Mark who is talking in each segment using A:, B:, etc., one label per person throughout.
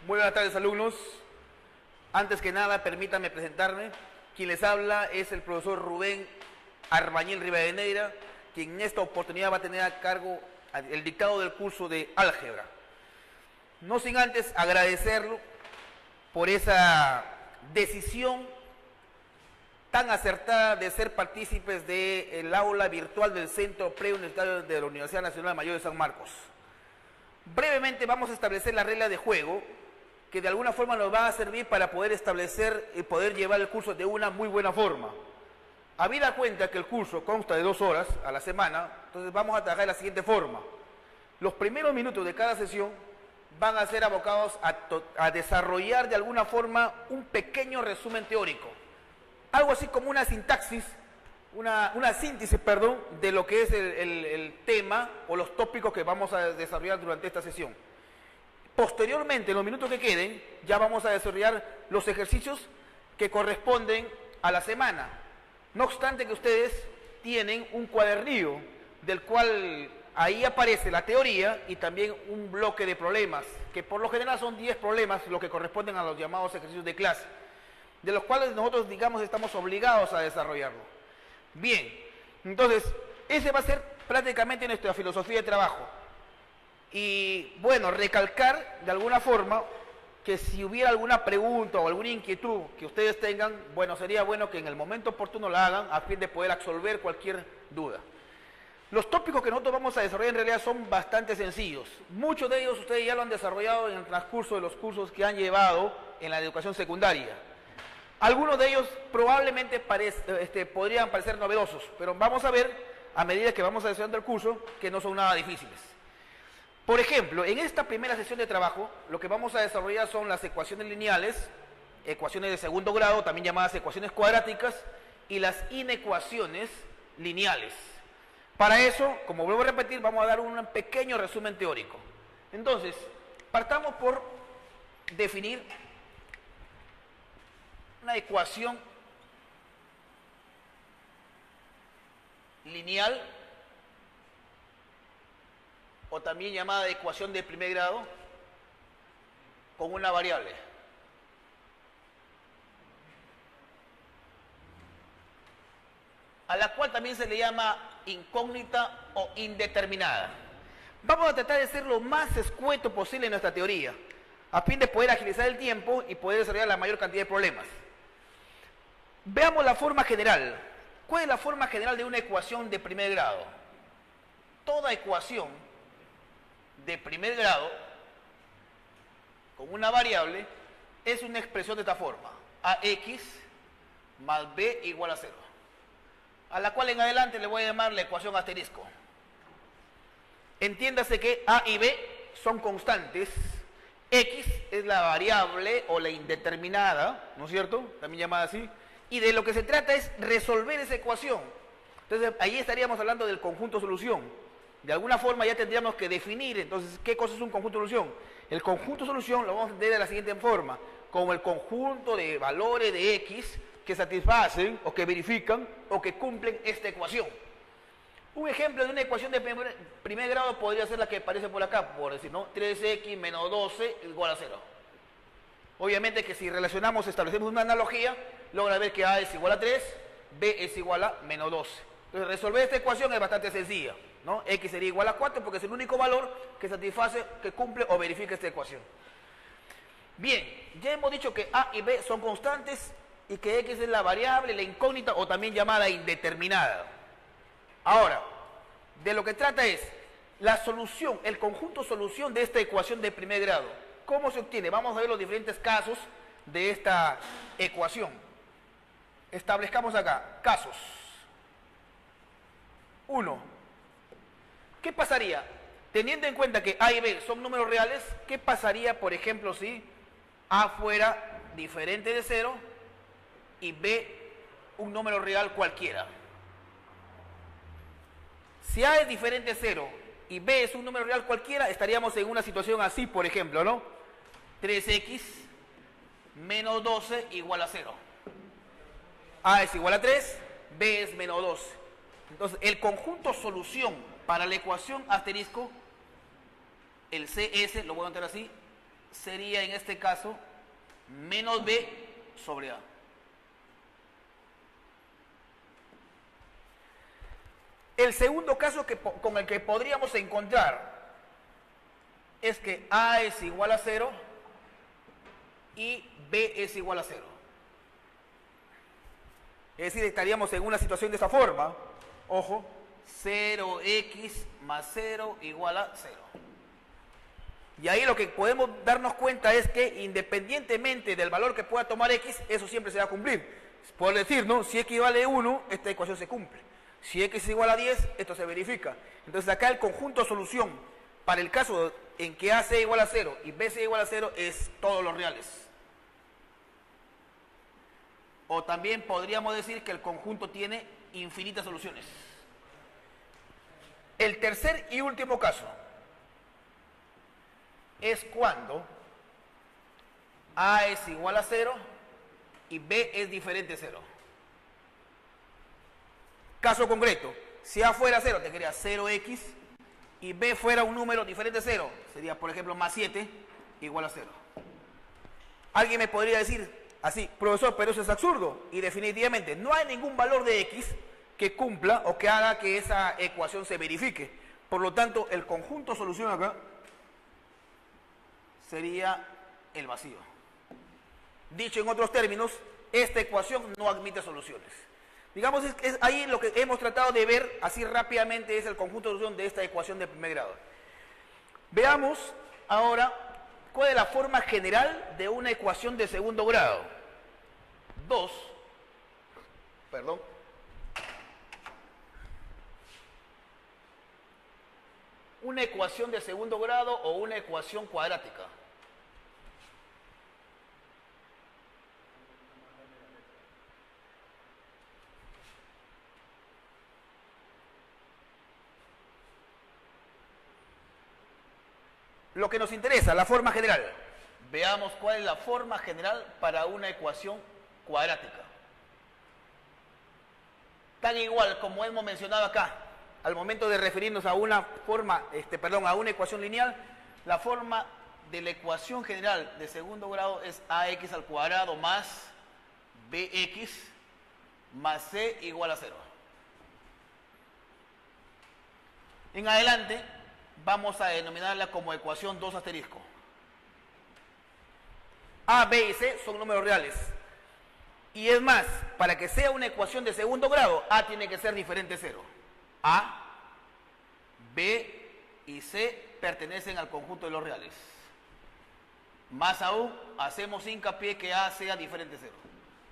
A: Muy buenas tardes, alumnos. Antes que nada, permítanme presentarme. Quien les habla es el profesor Rubén Arbañil Rivadeneira, quien en esta oportunidad va a tener a cargo el dictado del curso de álgebra. No sin antes agradecerlo por esa decisión tan acertada de ser partícipes del aula virtual del Centro Preuniversitario de la Universidad Nacional Mayor de San Marcos. Brevemente vamos a establecer la regla de juego que de alguna forma nos va a servir para poder establecer y poder llevar el curso de una muy buena forma. Habida cuenta que el curso consta de 2 horas a la semana, entonces vamos a trabajar de la siguiente forma. Los primeros minutos de cada sesión van a ser abocados a desarrollar de alguna forma un pequeño resumen teórico. Algo así como una sintaxis, una síntesis, perdón, de lo que es el tema o los tópicos que vamos a desarrollar durante esta sesión. Posteriormente, en los minutos que queden, ya vamos a desarrollar los ejercicios que corresponden a la semana. No obstante que ustedes tienen un cuadernillo del cual ahí aparece la teoría y también un bloque de problemas, que por lo general son 10 problemas, los que corresponden a los llamados ejercicios de clase, de los cuales nosotros, digamos, estamos obligados a desarrollarlo. Bien, entonces, ese va a ser prácticamente nuestra filosofía de trabajo. Y, bueno, recalcar de alguna forma que si hubiera alguna pregunta o alguna inquietud que ustedes tengan, bueno, sería bueno que en el momento oportuno la hagan a fin de poder absolver cualquier duda. Los tópicos que nosotros vamos a desarrollar en realidad son bastante sencillos. Muchos de ellos ustedes ya lo han desarrollado en el transcurso de los cursos que han llevado en la educación secundaria. Algunos de ellos probablemente podrían parecer novedosos, pero vamos a ver, a medida que vamos desarrollando el curso, que no son nada difíciles. Por ejemplo, en esta primera sesión de trabajo, lo que vamos a desarrollar son las ecuaciones lineales, ecuaciones de segundo grado, también llamadas ecuaciones cuadráticas, y las inecuaciones lineales. Para eso, como vuelvo a repetir, vamos a dar un pequeño resumen teórico. Entonces, partamos por definir una ecuación lineal, o también llamada ecuación de primer grado, con una variable. A la cual también se le llama incógnita o indeterminada. Vamos a tratar de ser lo más escueto posible en nuestra teoría, a fin de poder agilizar el tiempo y poder desarrollar la mayor cantidad de problemas. Veamos la forma general. ¿Cuál es la forma general de una ecuación de primer grado? Toda ecuación de primer grado con una variable es una expresión de esta forma: ax más b igual a 0, a la cual en adelante le voy a llamar la ecuación asterisco. Entiéndase que a y b son constantes, x es la variable o la indeterminada, ¿no es cierto?, también llamada así, y de lo que se trata es resolver esa ecuación. Entonces ahí estaríamos hablando del conjunto solución. De alguna forma ya tendríamos que definir, entonces, ¿qué cosa es un conjunto de solución? El conjunto de solución lo vamos a entender de la siguiente forma: como el conjunto de valores de x que satisfacen o que verifican o que cumplen esta ecuación. Un ejemplo de una ecuación de primer grado podría ser la que aparece por acá, por decir, ¿no?, 3x menos 12 igual a 0. Obviamente que si relacionamos, establecemos una analogía, logra ver que a es igual a 3, b es igual a menos 12. Entonces, resolver esta ecuación es bastante sencilla, ¿no? X sería igual a 4 porque es el único valor que satisface, que cumple o verifica esta ecuación. Bien, ya hemos dicho que a y b son constantes y que x es la variable, la incógnita o también llamada indeterminada. Ahora, de lo que trata es la solución, el conjunto solución de esta ecuación de primer grado. ¿Cómo se obtiene? Vamos a ver los diferentes casos de esta ecuación. Establezcamos acá casos. 1. ¿Qué pasaría? Teniendo en cuenta que a y b son números reales, ¿qué pasaría, por ejemplo, si a fuera diferente de 0 y b un número real cualquiera? Si a es diferente de 0 y b es un número real cualquiera, estaríamos en una situación así, por ejemplo, ¿no? 3x menos 12 igual a 0. A es igual a 3, b es menos 12. Entonces, el conjunto solución para la ecuación asterisco, el CS, lo voy a anotar así, sería en este caso menos b sobre a. El segundo caso con el que podríamos encontrar es que a es igual a 0 y b es igual a 0. Es decir, estaríamos en una situación de esta forma. Ojo, 0x más 0 igual a 0. Y ahí lo que podemos darnos cuenta es que independientemente del valor que pueda tomar x, eso siempre se va a cumplir. Por decir, ¿no? Si x vale 1, esta ecuación se cumple. Si x es igual a 10, esto se verifica. Entonces acá el conjunto de solución para el caso en que a sea igual a 0 y b sea igual a 0 es todos los reales. O también podríamos decir que el conjunto tiene infinitas soluciones. El tercer y último caso es cuando a es igual a 0 y b es diferente de 0. Caso concreto, si a fuera 0, te quedaría 0x, y b fuera un número diferente de 0, sería por ejemplo más 7, igual a 0. Alguien me podría decir así, profesor, pero eso es absurdo, y definitivamente no hay ningún valor de x que cumpla o que haga que esa ecuación se verifique. Por lo tanto, el conjunto de solución acá sería el vacío. Dicho en otros términos, esta ecuación no admite soluciones. Digamos, es ahí lo que hemos tratado de ver así rápidamente es el conjunto de solución de esta ecuación de primer grado. Veamos ahora cuál es la forma general de una ecuación de segundo grado. Una ecuación de segundo grado o una ecuación cuadrática. Lo que nos interesa, la forma general. Veamos cuál es la forma general para una ecuación cuadrática. Tan igual como hemos mencionado acá, al momento de referirnos a una forma, a una ecuación lineal, la forma de la ecuación general de segundo grado es ax al cuadrado más bx más c igual a 0. En adelante vamos a denominarla como ecuación 2 asterisco. A, B y C son números reales. Y es más, para que sea una ecuación de segundo grado, A tiene que ser diferente de 0. A, B y C pertenecen al conjunto de los reales. Más aún, hacemos hincapié que A sea diferente de 0.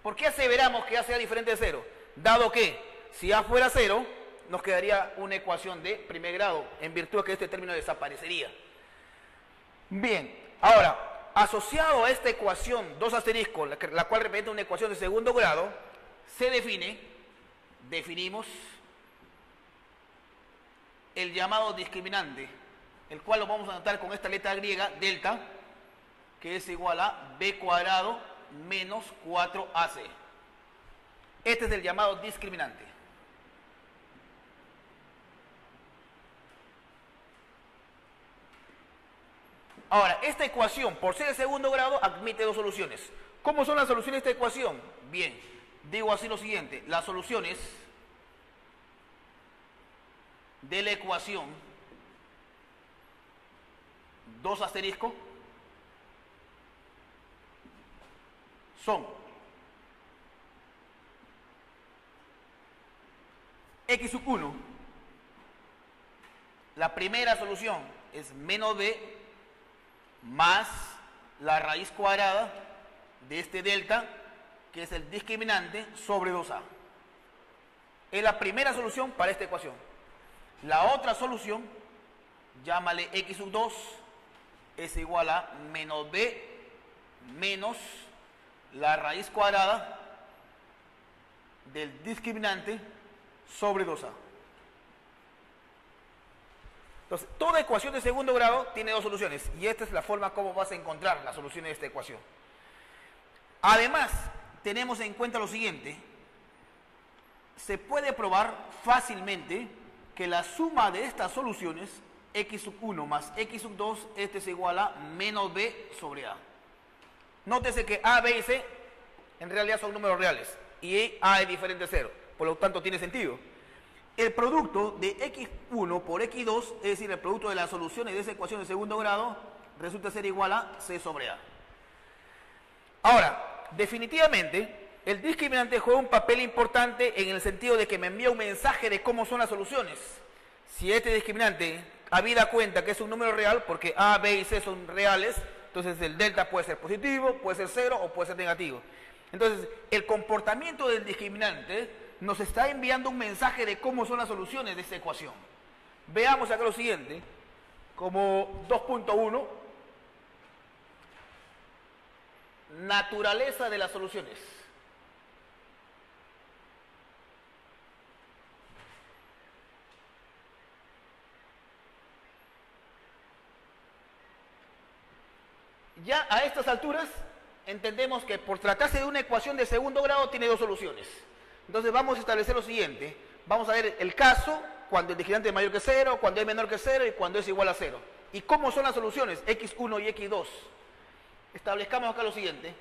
A: ¿Por qué aseveramos que A sea diferente de 0? Dado que, si A fuera 0, nos quedaría una ecuación de primer grado, en virtud de que este término desaparecería. Bien, ahora, asociado a esta ecuación 2 asterisco, la cual representa una ecuación de segundo grado, se definimos el llamado discriminante, el cual lo vamos a anotar con esta letra griega, delta, que es igual a b cuadrado menos 4ac. Este es el llamado discriminante. Ahora, esta ecuación, por ser de segundo grado, admite dos soluciones. ¿Cómo son las soluciones de esta ecuación? Bien, digo así lo siguiente. Las soluciones de la ecuación 2 asterisco son x sub 1. La primera solución es menos b más la raíz cuadrada de este delta, que es el discriminante, sobre 2a. Es la primera solución para esta ecuación. La otra solución, llámale x sub 2, es igual a menos b menos la raíz cuadrada del discriminante sobre 2a. Entonces, toda ecuación de segundo grado tiene dos soluciones, y esta es la forma como vas a encontrar la solución de esta ecuación. Además, tenemos en cuenta lo siguiente: se puede probar fácilmente que la suma de estas soluciones x sub 1 más x sub 2, este es igual a menos b sobre a. Nótese que a, b y c en realidad son números reales y a es diferente de 0, por lo tanto tiene sentido. El producto de x1 por x2, es decir, el producto de las soluciones de esa ecuación de segundo grado, resulta ser igual a c sobre a. Ahora, definitivamente, el discriminante juega un papel importante en el sentido de que me envía un mensaje de cómo son las soluciones. Si este discriminante habida cuenta que es un número real, porque a, b y c son reales, entonces el delta puede ser positivo, puede ser 0 o puede ser negativo. Entonces, el comportamiento del discriminante nos está enviando un mensaje de cómo son las soluciones de esta ecuación. Veamos acá lo siguiente, como 2.1, naturaleza de las soluciones. Ya a estas alturas entendemos que por tratarse de una ecuación de segundo grado tiene dos soluciones. Entonces vamos a establecer lo siguiente. Vamos a ver el caso cuando el discriminante es mayor que 0, cuando es menor que 0 y cuando es igual a 0. ¿Y cómo son las soluciones? x1 y x2. Establezcamos acá lo siguiente.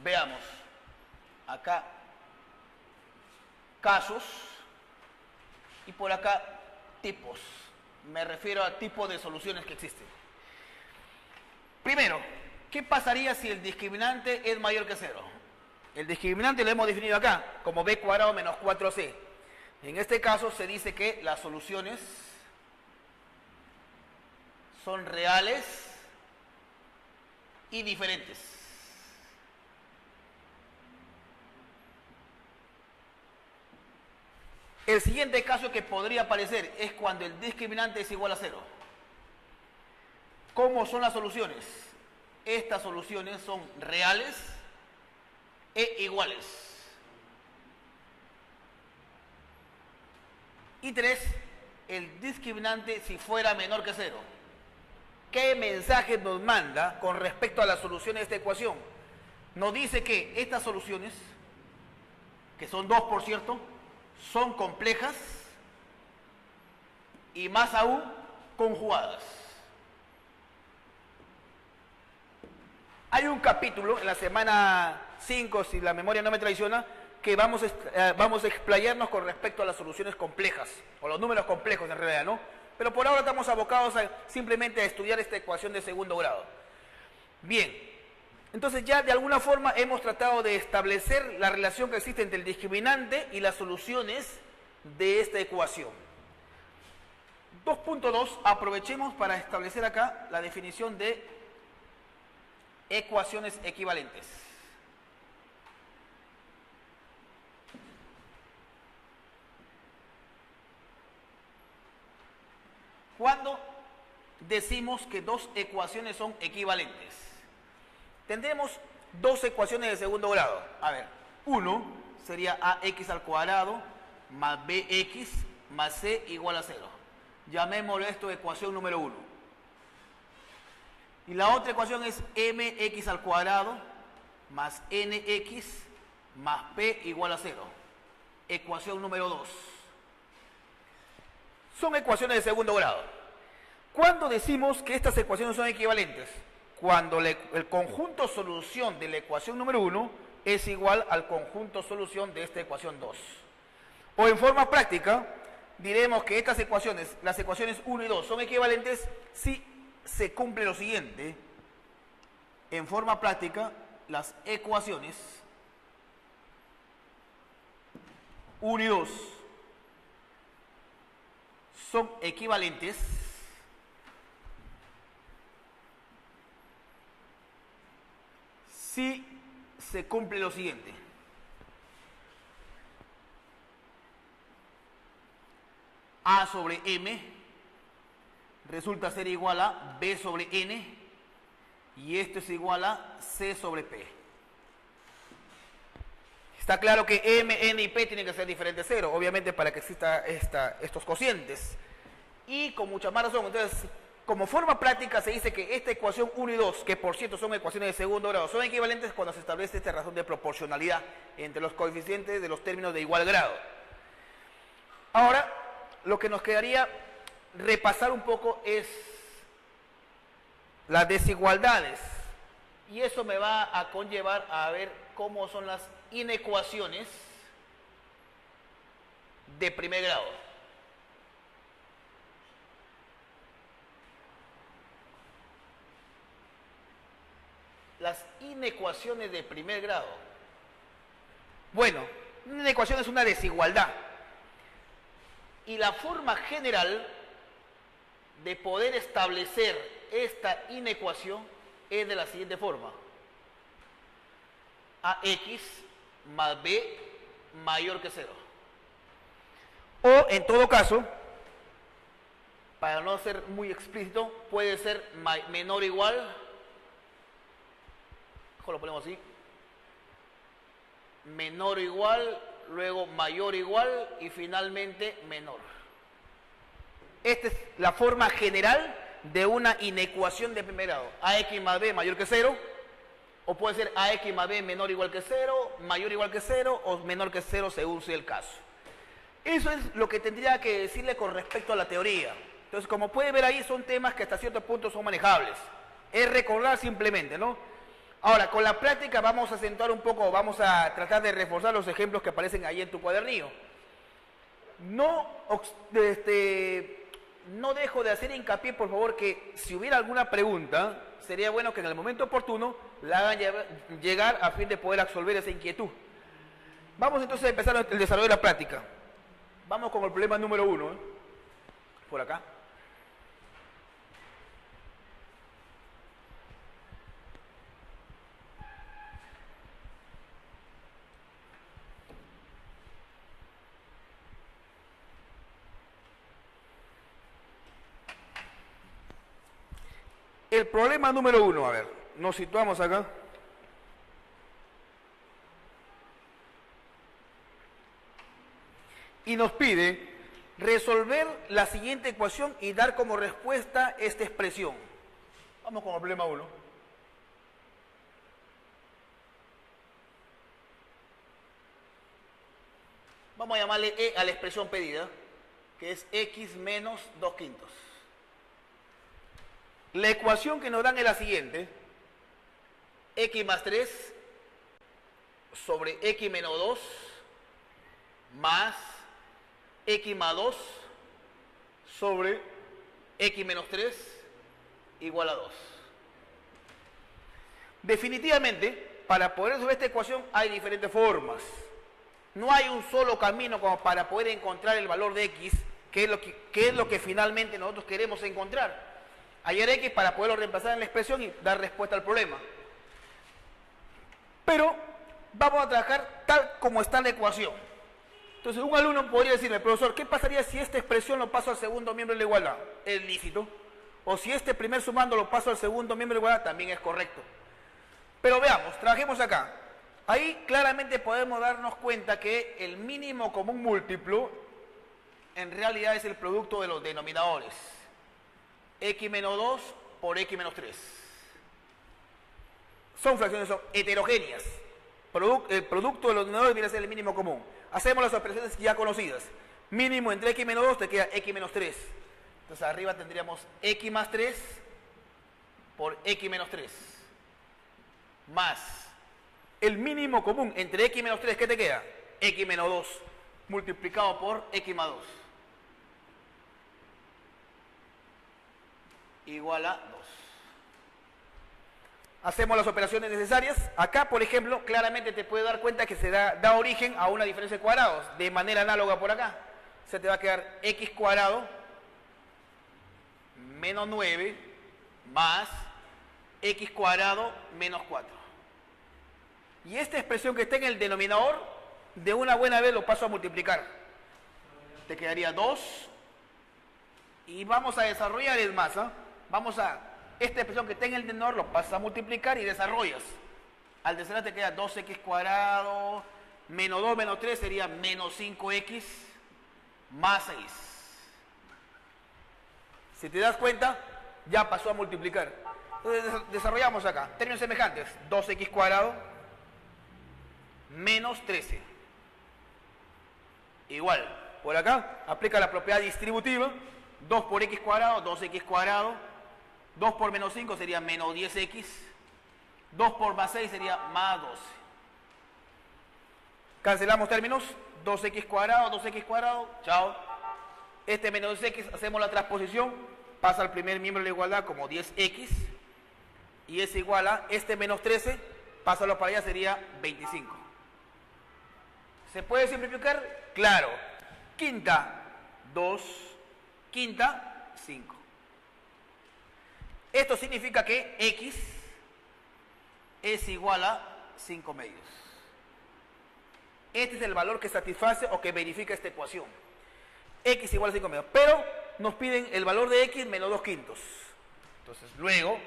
A: Veamos acá casos y por acá tipos. Me refiero a tipo de soluciones que existen. Primero, ¿qué pasaría si el discriminante es mayor que 0? El discriminante lo hemos definido acá como b cuadrado menos 4c. En este caso se dice que las soluciones son reales y diferentes. El siguiente caso que podría aparecer es cuando el discriminante es igual a 0. ¿Cómo son las soluciones? Estas soluciones son reales e iguales. Y 3, el discriminante si fuera menor que 0. ¿Qué mensaje nos manda con respecto a las soluciones de esta ecuación? Nos dice que estas soluciones, que son 2 por cierto, son complejas y más aún conjugadas. Hay un capítulo en la semana 5, si la memoria no me traiciona, que vamos a explayarnos con respecto a las soluciones complejas, o los números complejos en realidad, ¿no? Pero por ahora estamos abocados simplemente a estudiar esta ecuación de segundo grado. Bien. Entonces ya de alguna forma hemos tratado de establecer la relación que existe entre el discriminante y las soluciones de esta ecuación. 2.2, aprovechemos para establecer acá la definición de ecuaciones equivalentes. ¿Cuándo decimos que dos ecuaciones son equivalentes? Tendremos dos ecuaciones de segundo grado. A ver, 1 sería ax al cuadrado más bx más c igual a 0. Llamémoslo esto ecuación número 1. Y la otra ecuación es mx al cuadrado más nx más p igual a 0. Ecuación número 2. Son ecuaciones de segundo grado. ¿Cuándo decimos que estas ecuaciones son equivalentes? Cuando el conjunto solución de la ecuación número 1 es igual al conjunto solución de esta ecuación 2. O en forma práctica, diremos que estas ecuaciones, las ecuaciones 1 y 2, son equivalentes si se cumple lo siguiente. En forma práctica, las ecuaciones 1 y 2 son equivalentes si se cumple lo siguiente. A sobre m resulta ser igual a b sobre n y esto es igual a c sobre p. Está claro que M, N y P tienen que ser diferentes de 0, obviamente para que exista estos cocientes. Y con mucha más razón, entonces, como forma práctica se dice que esta ecuación 1 y 2, que por cierto son ecuaciones de segundo grado, son equivalentes cuando se establece esta razón de proporcionalidad entre los coeficientes de los términos de igual grado. Ahora, lo que nos quedaría repasar un poco es las desigualdades. Y eso me va a conllevar a ver cómo son las inecuaciones de primer grado. Las inecuaciones de primer grado. Bueno, una inecuación es una desigualdad. Y la forma general de poder establecer esta inecuación es de la siguiente forma. AX más B mayor que 0. O en todo caso, para no ser muy explícito, puede ser menor o igual, lo ponemos así, menor o igual, luego mayor o igual y finalmente menor. Esta es la forma general de una inecuación de primer grado. AX más B mayor que 0, o puede ser AX más B menor o igual que 0, mayor o igual que 0, o menor que 0 según sea el caso. Eso es lo que tendría que decirle con respecto a la teoría. Entonces, como puede ver ahí, son temas que hasta cierto punto son manejables. Es recordar simplemente, ¿no? Ahora, con la práctica vamos a acentuar un poco, vamos a tratar de reforzar los ejemplos que aparecen ahí en tu cuadernillo. No dejo de hacer hincapié, por favor, que si hubiera alguna pregunta, sería bueno que en el momento oportuno la hagan llegar a fin de poder absolver esa inquietud. Vamos entonces a empezar el desarrollo de la práctica. Vamos con el problema número 1, por acá. El problema número 1, a ver, nos situamos acá. Y nos pide resolver la siguiente ecuación y dar como respuesta esta expresión. Vamos con el problema 1. Vamos a llamarle E a la expresión pedida, que es X menos 2/5. La ecuación que nos dan es la siguiente. X más 3 sobre X menos 2 más X más 2 sobre X menos 3 igual a 2. Definitivamente, para poder resolver esta ecuación hay diferentes formas. No hay un solo camino como para poder encontrar el valor de X, que es lo que finalmente nosotros queremos encontrar. Hallar X para poderlo reemplazar en la expresión y dar respuesta al problema. Pero vamos a trabajar tal como está la ecuación. Entonces un alumno podría decirme, profesor, ¿qué pasaría si esta expresión lo paso al segundo miembro de la igualdad? Es lícito. O si este primer sumando lo paso al segundo miembro de la igualdad, también es correcto. Pero veamos, trabajemos acá. Ahí claramente podemos darnos cuenta que el mínimo común múltiplo en realidad es el producto de los denominadores. X menos 2 por X menos 3. Son fracciones heterogéneas. El producto de los denominadores viene a ser el mínimo común. Hacemos las operaciones ya conocidas. Mínimo entre X menos 2 te queda X menos 3. Entonces arriba tendríamos X más 3 por X menos 3. Más el mínimo común entre X menos 3, ¿qué te queda? X menos 2 multiplicado por X más 2. Igual a 2. Hacemos las operaciones necesarias. Acá, por ejemplo, claramente te puedes dar cuenta que se da origen a una diferencia de cuadrados. De manera análoga por acá. Se te va a quedar X cuadrado menos 9 más X cuadrado menos 4. Y esta expresión que está en el denominador, de una buena vez lo paso a multiplicar. Te quedaría 2. Y vamos a desarrollar, es más, esta expresión que está en el denominador lo pasas a multiplicar y desarrollas. Al desarrollar te queda 2x cuadrado Menos 2 menos 3 sería menos 5x más 6. Si te das cuenta, ya pasó a multiplicar. Entonces desarrollamos acá. Términos semejantes. 2x cuadrado menos 13. Igual. Por acá aplica la propiedad distributiva. 2 por x cuadrado, 2x cuadrado. 2 por menos 5 sería menos 10x. 2 por más 6 sería más 12. Cancelamos términos. 2x cuadrado, chao. Este menos x, hacemos la transposición, pasa al primer miembro de la igualdad como 10x, y es igual a este menos 13, pásalo para allá, sería 25. ¿Se puede simplificar? Claro. Quinta, 2, quinta, 5. Esto significa que x es igual a 5 medios. Este es el valor que satisface o que verifica esta ecuación. X igual a 5 medios. Pero nos piden el valor de x menos 2 quintos. Entonces, luego,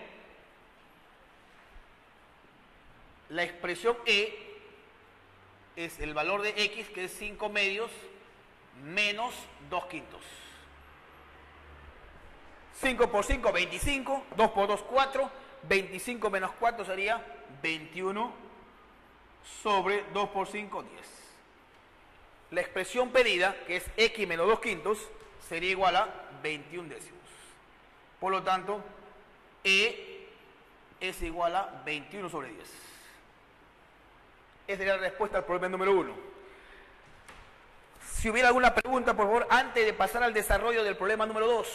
A: la expresión E es el valor de x, que es 5 medios, menos 2 quintos. 5 por 5, 25. 2 por 2, 4. 25 menos 4 sería 21 sobre 2 por 5, 10. La expresión pedida, que es x menos 2 quintos, sería igual a 21 décimos. Por lo tanto, E es igual a 21 sobre 10. Esa sería la respuesta al problema número 1. Si hubiera alguna pregunta, por favor, antes de pasar al desarrollo del problema número 2.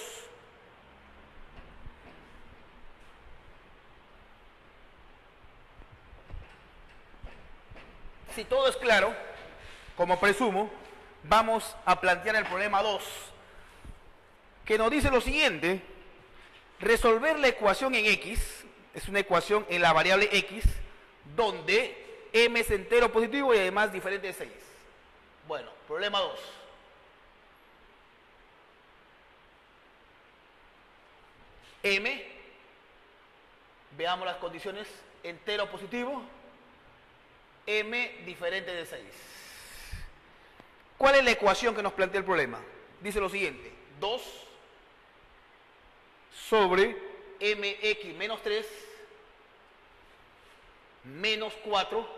A: Si todo es claro, como presumo, vamos a plantear el problema 2, que nos dice lo siguiente: resolver la ecuación en x, es una ecuación en la variable x, donde m es entero positivo y además diferente de 6. Bueno, problema 2. M, veamos las condiciones: entero positivo, m diferente de 6. ¿Cuál es la ecuación que nos plantea el problema? Dice lo siguiente: 2 sobre mx menos 3 menos 4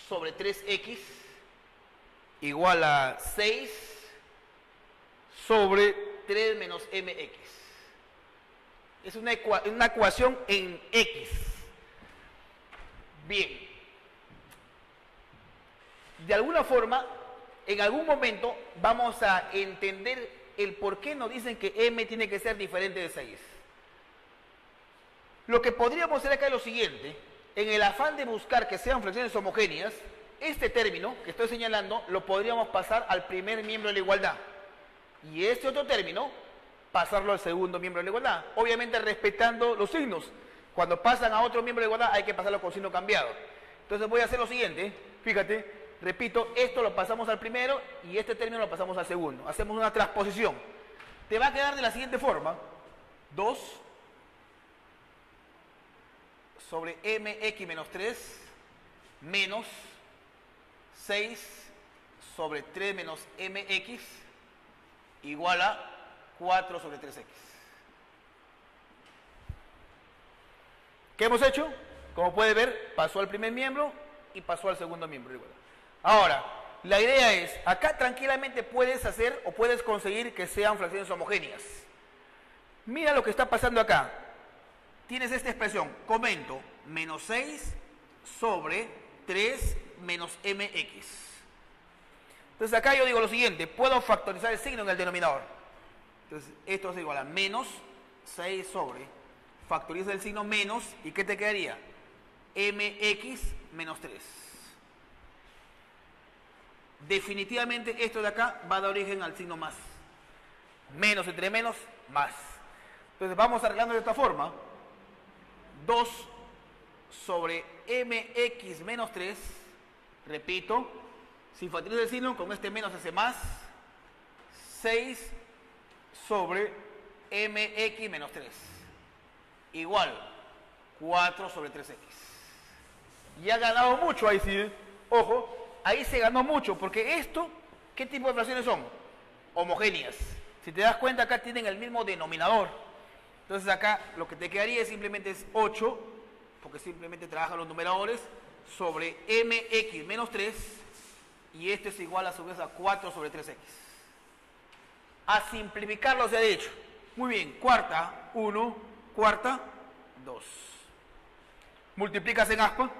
A: sobre 3x igual a 6 sobre 3 menos mx. Es una ecuación en x. Bien. De alguna forma, en algún momento vamos a entender el por qué nos dicen que m tiene que ser diferente de 6. Lo que podríamos hacer acá es lo siguiente: en el afán de buscar que sean fracciones homogéneas, este término que estoy señalando lo podríamos pasar al primer miembro de la igualdad, y este otro término pasarlo al segundo miembro de la igualdad, obviamente respetando los signos. Cuando pasan a otro miembro de la igualdad hay que pasarlo con signo cambiado. Entonces voy a hacer lo siguiente, fíjate. Repito, esto lo pasamos al primero y este término lo pasamos al segundo. Hacemos una transposición. Te va a quedar de la siguiente forma: 2 sobre mx menos 3 menos 6 sobre 3 menos mx igual a 4 sobre 3x. ¿Qué hemos hecho? Como puede ver, pasó al primer miembro y pasó al segundo miembro. Ahora, la idea es, acá tranquilamente puedes hacer o puedes conseguir que sean fracciones homogéneas. Mira lo que está pasando acá. Tienes esta expresión, comento, menos 6 sobre 3 menos mx. Entonces acá yo digo lo siguiente: puedo factorizar el signo en el denominador. Entonces esto es igual a menos 6 sobre, factoriza el signo menos, ¿y qué te quedaría? Mx menos 3. Definitivamente esto de acá va a dar origen al signo más. Menos entre menos, más. Entonces vamos arreglando de esta forma. 2 sobre mx menos 3, repito, si factorizo el signo, con este menos hace más, 6 sobre mx menos 3, igual 4 sobre 3x. Y ha ganado mucho ahí, sí, ojo, ahí se ganó mucho, porque esto, ¿qué tipo de fracciones son? Homogéneas. Si te das cuenta, acá tienen el mismo denominador. Entonces acá lo que te quedaría simplemente es 8, porque simplemente trabajan los numeradores, sobre mx menos 3, y esto es igual a su vez a 4 sobre 3x. A simplificarlo se ha dicho. Muy bien, cuarta, 1, cuarta, 2. Multiplicas en aspa.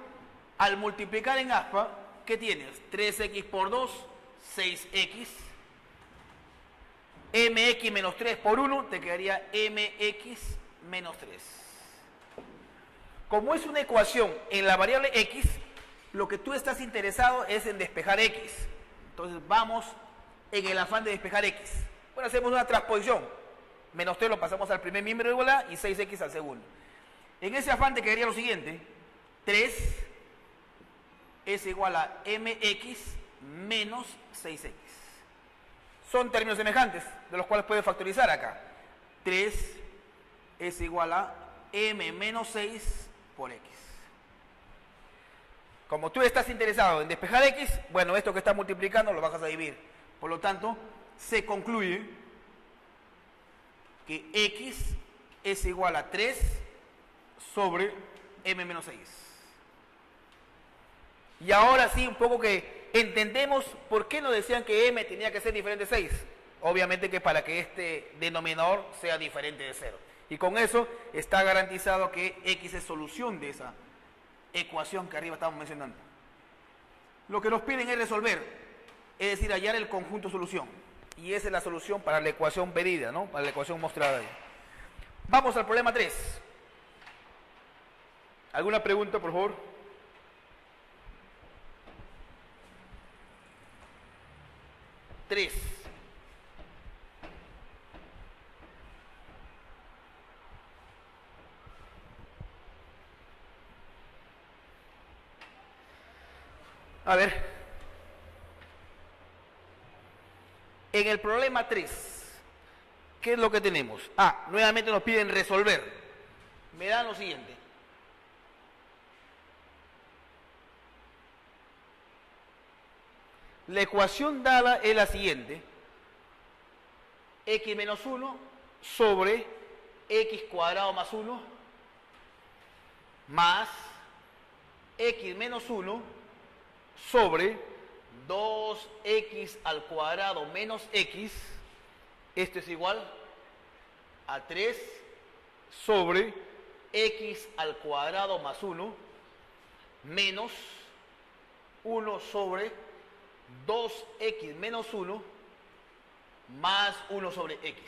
A: Al multiplicar en aspa, ¿qué tienes? 3x por 2, 6x. Mx menos 3 por 1, te quedaría mx menos 3. Como es una ecuación en la variable x, lo que tú estás interesado es en despejar x. Entonces vamos en el afán de despejar x. Bueno, hacemos una transposición. Menos 3 lo pasamos al primer miembro de igualdad y 6x al segundo. En ese afán te quedaría lo siguiente. 3 es igual a mx menos 6x. Son términos semejantes, de los cuales puedes factorizar acá. 3 es igual a m menos 6 por x. Como tú estás interesado en despejar x, bueno, esto que estás multiplicando lo vas a dividir. Por lo tanto, se concluye que x es igual a 3 sobre m menos 6. Y ahora sí, un poco que entendemos por qué nos decían que m tenía que ser diferente de 6. Obviamente que para que este denominador sea diferente de 0. Y con eso está garantizado que x es solución de esa ecuación que arriba estamos mencionando. Lo que nos piden es resolver, es decir, hallar el conjunto solución. Y esa es la solución para la ecuación pedida, ¿no? Para la ecuación mostrada ahí. Vamos al problema 3. ¿Alguna pregunta, por favor? A ver, en el problema 3, ¿qué es lo que tenemos? Nuevamente nos piden resolver. Me dan lo siguiente. La ecuación dada es la siguiente. X menos 1 sobre x cuadrado más 1 más x menos 1 sobre 2x al cuadrado menos x, esto es igual a 3 sobre x al cuadrado más 1 menos 1 sobre 2x menos 1 más 1 sobre x.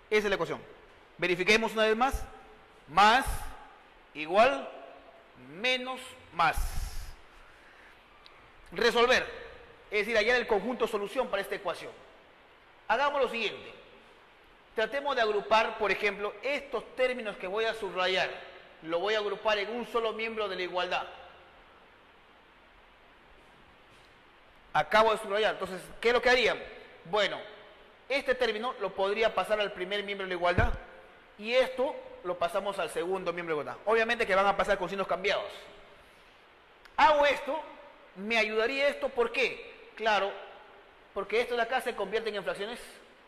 A: Esa es la ecuación. Verifiquemos una vez más. Más, igual, menos, más. Resolver, es decir, hallar el conjunto solución para esta ecuación. Hagamos lo siguiente. Tratemos de agrupar, por ejemplo, estos términos que voy a subrayar. Lo voy a agrupar en un solo miembro de la igualdad. Acabo de subrayar. Entonces, ¿qué es lo que haría? Bueno, este término lo podría pasar al primer miembro de la igualdad y esto lo pasamos al segundo miembro de la igualdad. Obviamente que van a pasar con signos cambiados. Hago esto, me ayudaría esto, ¿por qué? Claro, porque esto de acá se convierten en fracciones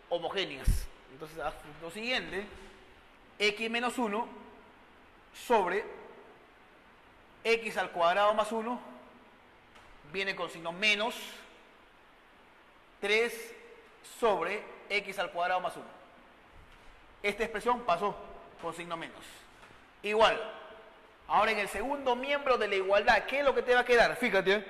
A: homogéneas. Entonces, lo siguiente, x menos 1 sobre x al cuadrado más 1 viene con signo menos 3 sobre x al cuadrado más 1. Esta expresión pasó con signo menos. Igual. Ahora en el segundo miembro de la igualdad, ¿qué es lo que te va a quedar? Fíjate.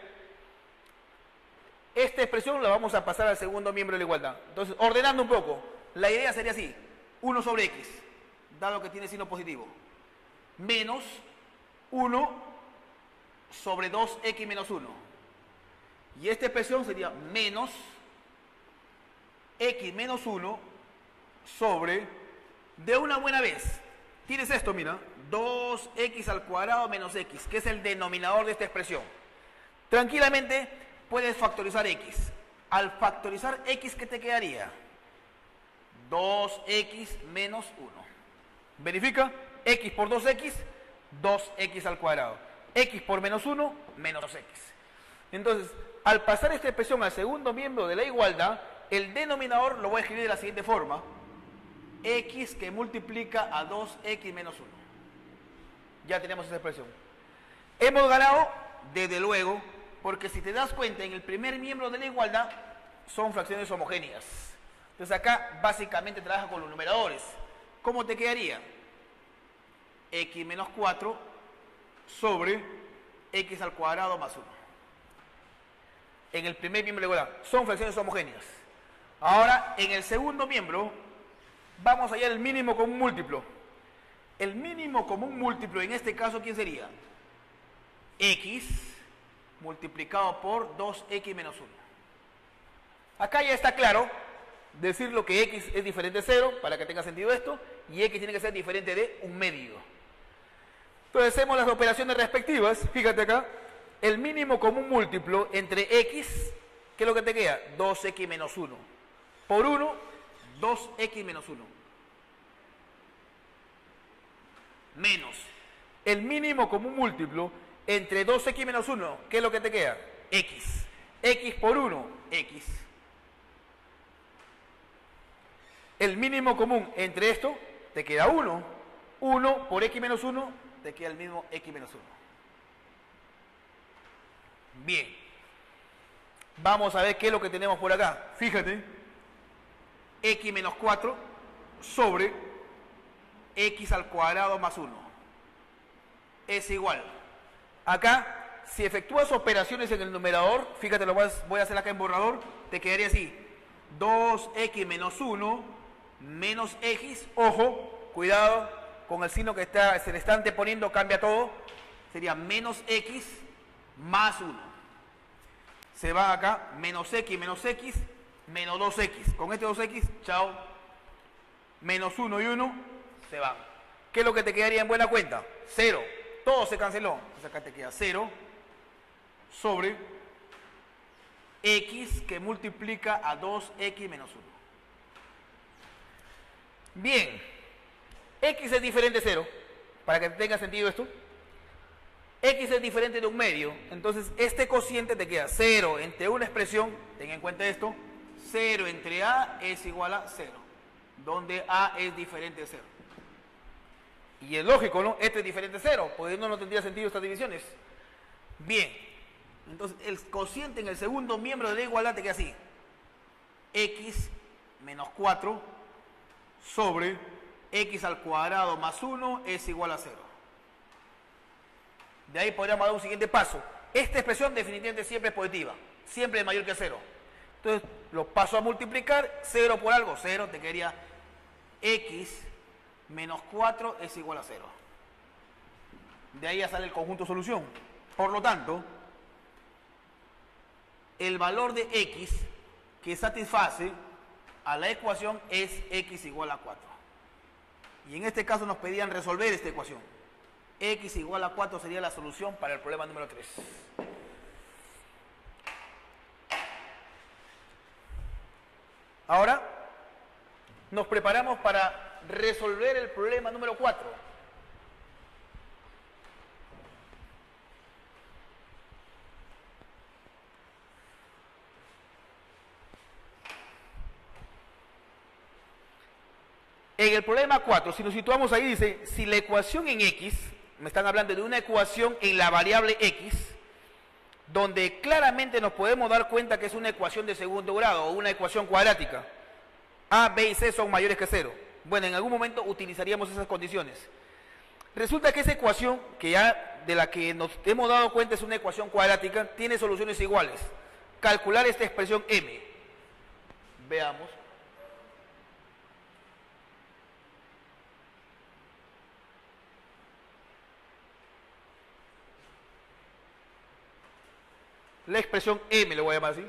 A: Esta expresión la vamos a pasar al segundo miembro de la igualdad. Entonces, ordenando un poco, la idea sería así. 1 sobre x, dado que tiene signo positivo. Menos 1 sobre 2x menos 1. Y esta expresión sería menos x menos 1 sobre, de una buena vez, tienes esto, mira, 2x al cuadrado menos x, que es el denominador de esta expresión. Tranquilamente puedes factorizar x. Al factorizar x, ¿qué te quedaría? 2x menos 1. Verifica, x por 2x, 2x al cuadrado. X por menos 1, menos x. Entonces, al pasar esta expresión al segundo miembro de la igualdad, el denominador lo voy a escribir de la siguiente forma. X que multiplica a 2x menos 1. Ya tenemos esa expresión. Hemos ganado, desde luego, porque si te das cuenta, en el primer miembro de la igualdad son fracciones homogéneas. Entonces acá básicamente trabaja con los numeradores. ¿Cómo te quedaría? X menos 4 sobre x al cuadrado más 1. En el primer miembro de la igualdad son fracciones homogéneas. Ahora, en el segundo miembro, vamos a hallar el mínimo común múltiplo. El mínimo común múltiplo, en este caso, ¿quién sería? X multiplicado por 2x menos 1. Acá ya está claro decirlo que x es diferente de 0, para que tenga sentido esto, y x tiene que ser diferente de 1/2. Entonces hacemos las operaciones respectivas. Fíjate acá, el mínimo común múltiplo entre x, ¿qué es lo que te queda? 2x menos 1. Por 1, 2x menos 1. Menos el mínimo común múltiplo entre 2x menos 1, ¿qué es lo que te queda? X. X por 1, x. El mínimo común entre esto te queda 1. 1 por x menos 1 te queda el mismo x menos 1. Bien. Vamos a ver qué es lo que tenemos por acá. Fíjate. X menos 4 sobre x al cuadrado más 1 es igual. Acá, si efectúas operaciones en el numerador, fíjate, lo voy a hacer acá en borrador, te quedaría así. 2x menos 1 menos x, ojo, cuidado con el signo que se le está anteponiendo, cambia todo, sería menos x más 1. Se va acá, menos x, menos 2x. Con este 2x, chao, menos 1 y 1 se van. ¿Qué es lo que te quedaría en buena cuenta? 0. Todo se canceló. Entonces acá te queda 0 sobre x que multiplica a 2x menos 1. Bien, x es diferente de 0, para que tenga sentido esto. X es diferente de 1/2, entonces este cociente te queda 0 entre una expresión, ten en cuenta esto, 0 entre a es igual a 0, donde a es diferente de 0. Y es lógico, ¿no? Este es diferente de 0, porque no tendría sentido estas divisiones. Bien, entonces el cociente en el segundo miembro de la igualdad te queda así. X menos 4 sobre x al cuadrado más 1 es igual a 0. De ahí podríamos dar un siguiente paso. Esta expresión definitivamente siempre es positiva, siempre es mayor que 0. Entonces lo paso a multiplicar, 0 por algo, 0, te quedaría x menos 4 es igual a 0. De ahí ya sale el conjunto solución. Por lo tanto, el valor de x que satisface a la ecuación es x igual a 4. Y en este caso nos pedían resolver esta ecuación. X igual a 4 sería la solución para el problema número 3. Ahora nos preparamos para resolver el problema número 4. En el problema 4, si nos situamos ahí, dice, si la ecuación en x, me están hablando de una ecuación en la variable x, donde claramente nos podemos dar cuenta que es una ecuación de segundo grado o una ecuación cuadrática. A, B y C son mayores que 0. Bueno, en algún momento utilizaríamos esas condiciones. Resulta que esa ecuación, que ya de la que nos hemos dado cuenta es una ecuación cuadrática, tiene soluciones iguales. Calcular esta expresión m. Veamos. La expresión m, le voy a llamar así.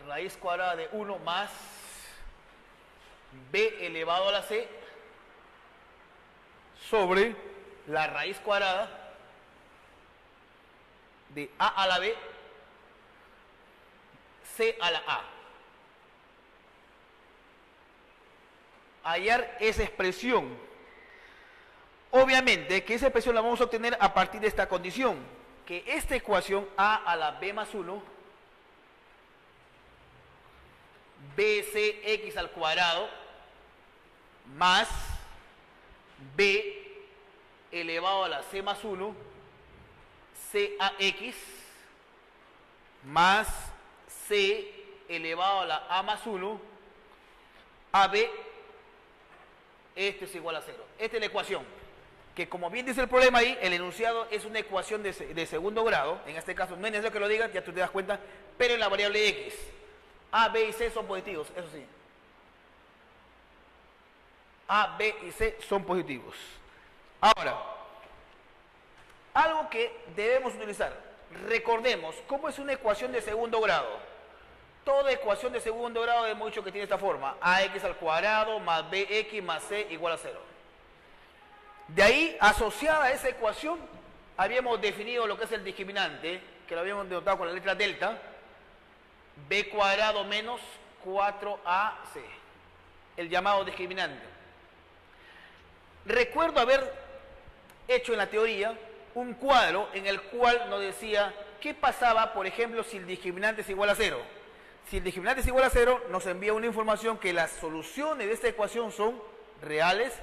A: Raíz cuadrada de 1 más b elevado a la c sobre la raíz cuadrada de a a la b, c a la a. Hallar esa expresión. Obviamente que esa expresión la vamos a obtener a partir de esta condición, que esta ecuación a la b más 1, bcx al cuadrado, más b elevado a la c más 1, cax, más c elevado a la a más 1, ab, esto es igual a 0. Esta es la ecuación, que como bien dice el problema ahí, el enunciado es una ecuación de segundo grado, en este caso no es necesario que lo digan, ya tú te das cuenta, pero en la variable x, a, b y c son positivos, eso sí. A, B y C son positivos. Ahora, algo que debemos utilizar. Recordemos, ¿cómo es una ecuación de segundo grado? Toda ecuación de segundo grado hemos dicho que tiene esta forma. AX al cuadrado más BX más C igual a 0. De ahí, asociada a esa ecuación, habíamos definido lo que es el discriminante, que lo habíamos denotado con la letra delta. B cuadrado menos 4AC. El llamado discriminante. Recuerdo haber hecho en la teoría un cuadro en el cual nos decía qué pasaba, por ejemplo, si el discriminante es igual a 0. Si el discriminante es igual a 0, nos envía una información que las soluciones de esta ecuación son reales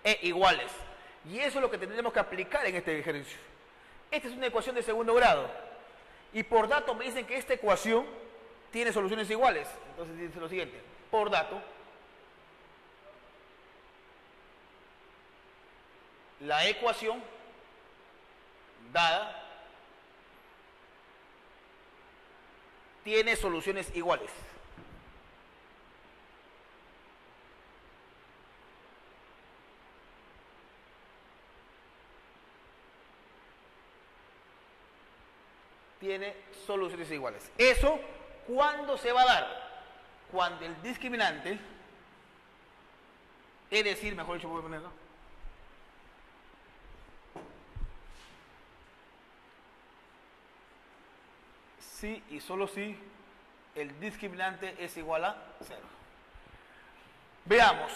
A: e iguales. Y eso es lo que tendremos que aplicar en este ejercicio. Esta es una ecuación de segundo grado. Y por dato me dicen que esta ecuación tiene soluciones iguales. Entonces dice lo siguiente, por dato, la ecuación dada tiene soluciones iguales. Tiene soluciones iguales. Eso, ¿cuándo se va a dar? Cuando el discriminante, es decir, mejor dicho, voy a ponerlo, si y solo si el discriminante es igual a 0. Veamos,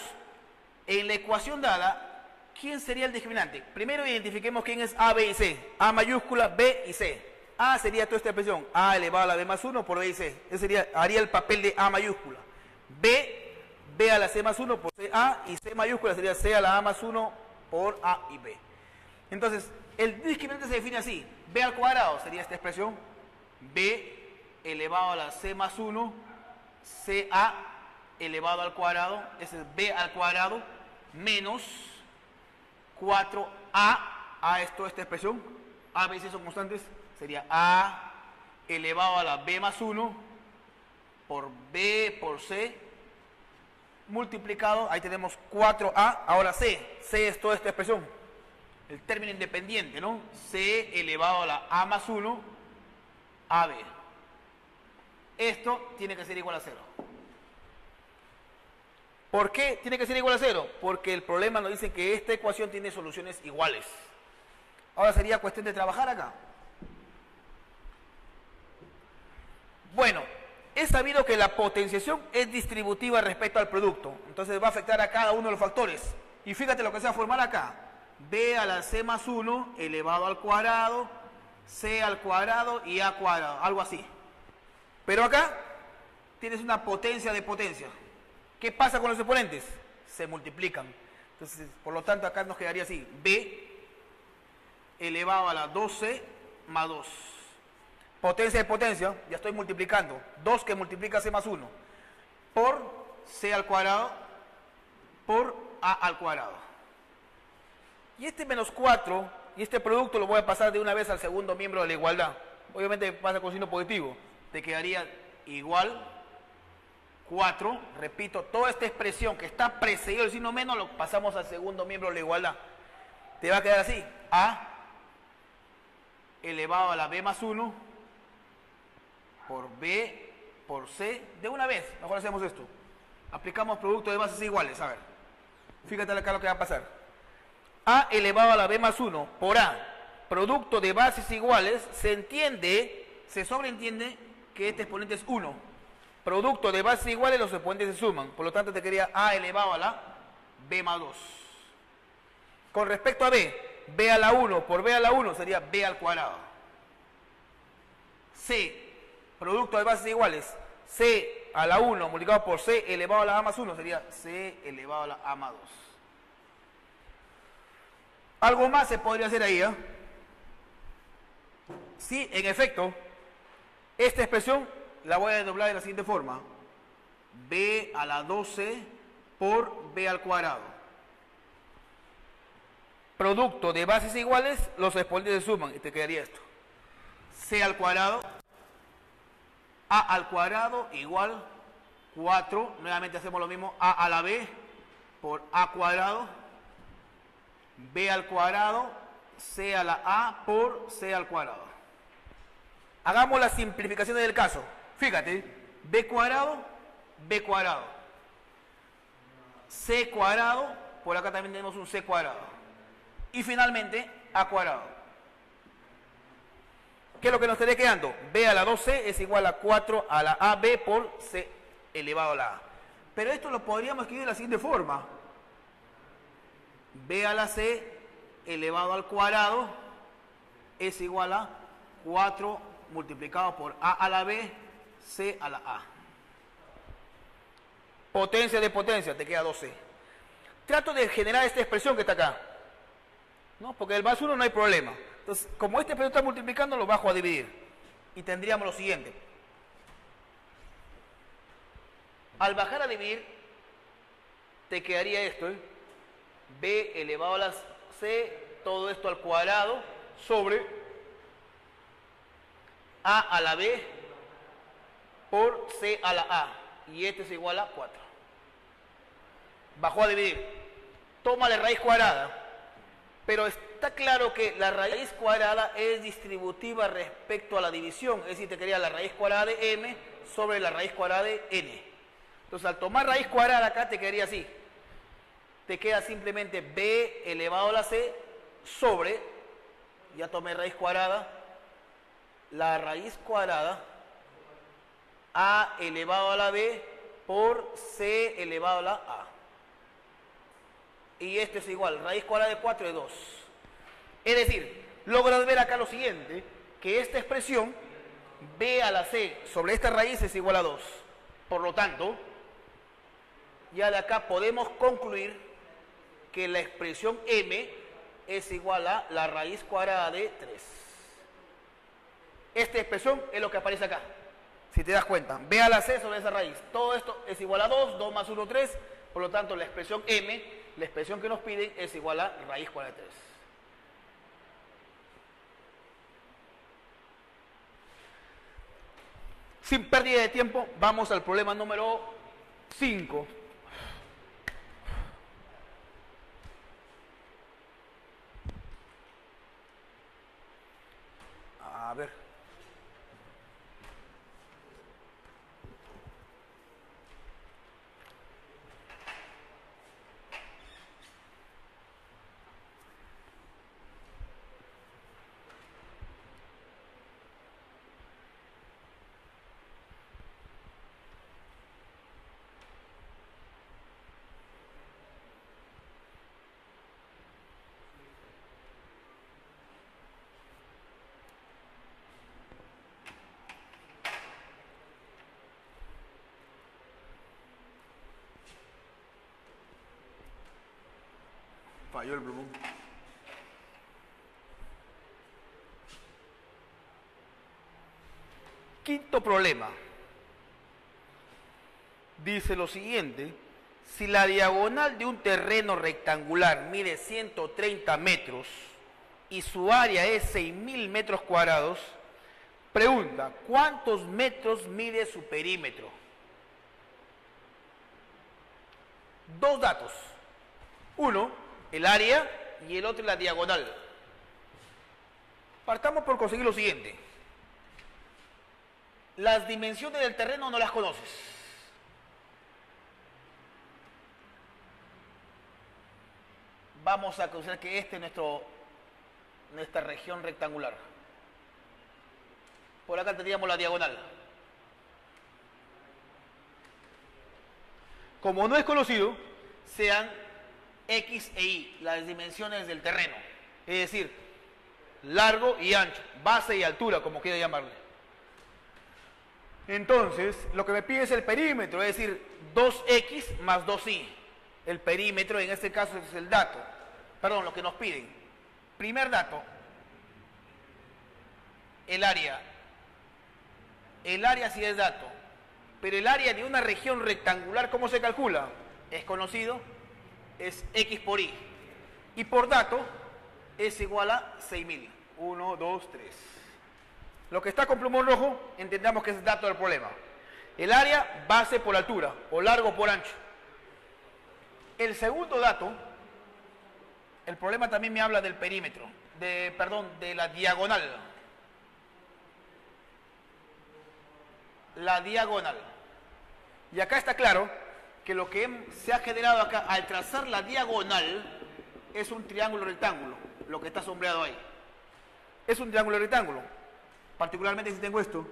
A: en la ecuación dada, ¿quién sería el discriminante? Primero identifiquemos quién es A, B y C. A mayúscula, B y C. A sería toda esta expresión, A elevado a la B más 1 por B y C. Ese sería, haría el papel de A mayúscula. B a la C más 1 por C A, y C mayúscula sería C a la A más 1 por A y B. Entonces, el discriminante se define así. B al cuadrado sería esta expresión. B elevado a la C más 1, CA elevado al cuadrado, ese es B al cuadrado, menos 4A, A es toda esta expresión, A, B y C son constantes, sería A elevado a la B más 1, por B por C, multiplicado, ahí tenemos 4A, ahora C es toda esta expresión, el término independiente, ¿no? C elevado a la A más 1, AB. Esto tiene que ser igual a 0. ¿Por qué tiene que ser igual a 0? Porque el problema nos dice que esta ecuación tiene soluciones iguales. Ahora sería cuestión de trabajar acá. Bueno, es sabido que la potenciación es distributiva respecto al producto. Entonces va a afectar a cada uno de los factores. Y fíjate lo que se va a formar acá. B a la C más 1 elevado al cuadrado, C al cuadrado y A cuadrado, algo así. Pero acá tienes una potencia de potencia. ¿Qué pasa con los exponentes? Se multiplican. Entonces, por lo tanto, acá nos quedaría así. B elevado a la 2C más 2. Potencia de potencia, ya estoy multiplicando. 2 que multiplica C más 1. Por C al cuadrado, por A al cuadrado. Y este menos 4... y este producto lo voy a pasar de una vez al segundo miembro de la igualdad. Obviamente pasa con signo positivo. Te quedaría igual 4. Repito, toda esta expresión que está precedido del signo menos lo pasamos al segundo miembro de la igualdad. Te va a quedar así. A elevado a la B más 1 por B por C. De una vez, mejor hacemos esto. Aplicamos producto de bases iguales. A ver, fíjate acá lo que va a pasar. A elevado a la B más 1 por A, producto de bases iguales, se sobreentiende que este exponente es 1. Producto de bases iguales, los exponentes se suman. Por lo tanto, te quedaría A elevado a la B más 2. Con respecto a b a la 1 por b a la 1 sería b al cuadrado. C, producto de bases iguales, c a la 1 multiplicado por c elevado a la a más 1 sería c elevado a la a más 2. Algo más se podría hacer ahí, ¿eh? Sí, en efecto, esta expresión la voy a desdoblar de la siguiente forma. B a la 12 por B al cuadrado. Producto de bases iguales, los exponentes se suman y te quedaría esto. C al cuadrado, A al cuadrado igual 4. Nuevamente hacemos lo mismo, A a la B por A cuadrado. B al cuadrado, C a la A por C al cuadrado. Hagamos las simplificaciones del caso. Fíjate, B cuadrado, C cuadrado, por acá también tenemos un C cuadrado. Y finalmente, A cuadrado. ¿Qué es lo que nos estaría quedando? B a la 2C es igual a 4 a la AB por C elevado a la A. Pero esto lo podríamos escribir de la siguiente forma. B a la C elevado al cuadrado es igual a 4 multiplicado por A a la B, C a la A. Potencia de potencia, te queda 2C. Trato de generar esta expresión que está acá, ¿no? Porque el más 1 no hay problema. Entonces, como esta expresión está multiplicando, lo bajo a dividir. Y tendríamos lo siguiente. Al bajar a dividir, te quedaría esto, ¿eh? B elevado a la C, todo esto al cuadrado, sobre A a la B por C a la A. Y este es igual a 4. Bajó a dividir. Toma la raíz cuadrada. Pero está claro que la raíz cuadrada es distributiva respecto a la división. Es decir, te quedaría la raíz cuadrada de m sobre la raíz cuadrada de n. Entonces, al tomar raíz cuadrada acá, te quedaría así. Te queda simplemente b elevado a la c sobre, ya tomé raíz cuadrada, la raíz cuadrada a elevado a la b por c elevado a la a. Y este es igual, raíz cuadrada de 4 es 2. Es decir, logras ver acá lo siguiente, que esta expresión b a la c sobre esta raíz es igual a 2. Por lo tanto, ya de acá podemos concluir que la expresión m es igual a la raíz cuadrada de 3. Esta expresión es lo que aparece acá. Si te das cuenta, b a la c sobre esa raíz. Todo esto es igual a 2, 2 más 1, 3. Por lo tanto, la expresión m, la expresión que nos piden, es igual a raíz cuadrada de 3. Sin pérdida de tiempo, vamos al problema número 5. A ver. Falló el plumón. Quinto problema. Dice lo siguiente: si la diagonal de un terreno rectangular mide 130 metros y su área es 6.000 metros cuadrados, pregunta, ¿cuántos metros mide su perímetro? Dos datos. Uno, el área, y el otro la diagonal. Partamos por conseguir lo siguiente. Las dimensiones del terreno no las conoces. Vamos a considerar que este es nuestra región rectangular. Por acá tendríamos la diagonal. Como no es conocido, sean X e Y, las dimensiones del terreno. Es decir, largo y ancho, base y altura, como quiera llamarle. Entonces, lo que me pide es el perímetro, es decir, 2X más 2Y. El perímetro, en este caso, es el dato. Perdón, lo que nos piden. Primer dato, el área. El área sí es dato, pero el área de una región rectangular, ¿cómo se calcula? Es conocido, es X por Y. Y por dato, es igual a 6.000. 1, 2, 3. Lo que está con plumón rojo, entendamos que es dato del problema. El área, base por altura, o largo por ancho. El segundo dato, el problema también me habla del perímetro, de la diagonal. La diagonal. Y acá está claro que lo que se ha generado acá al trazar la diagonal es un triángulo rectángulo, lo que está sombreado ahí. Es un triángulo rectángulo. Particularmente si tengo esto,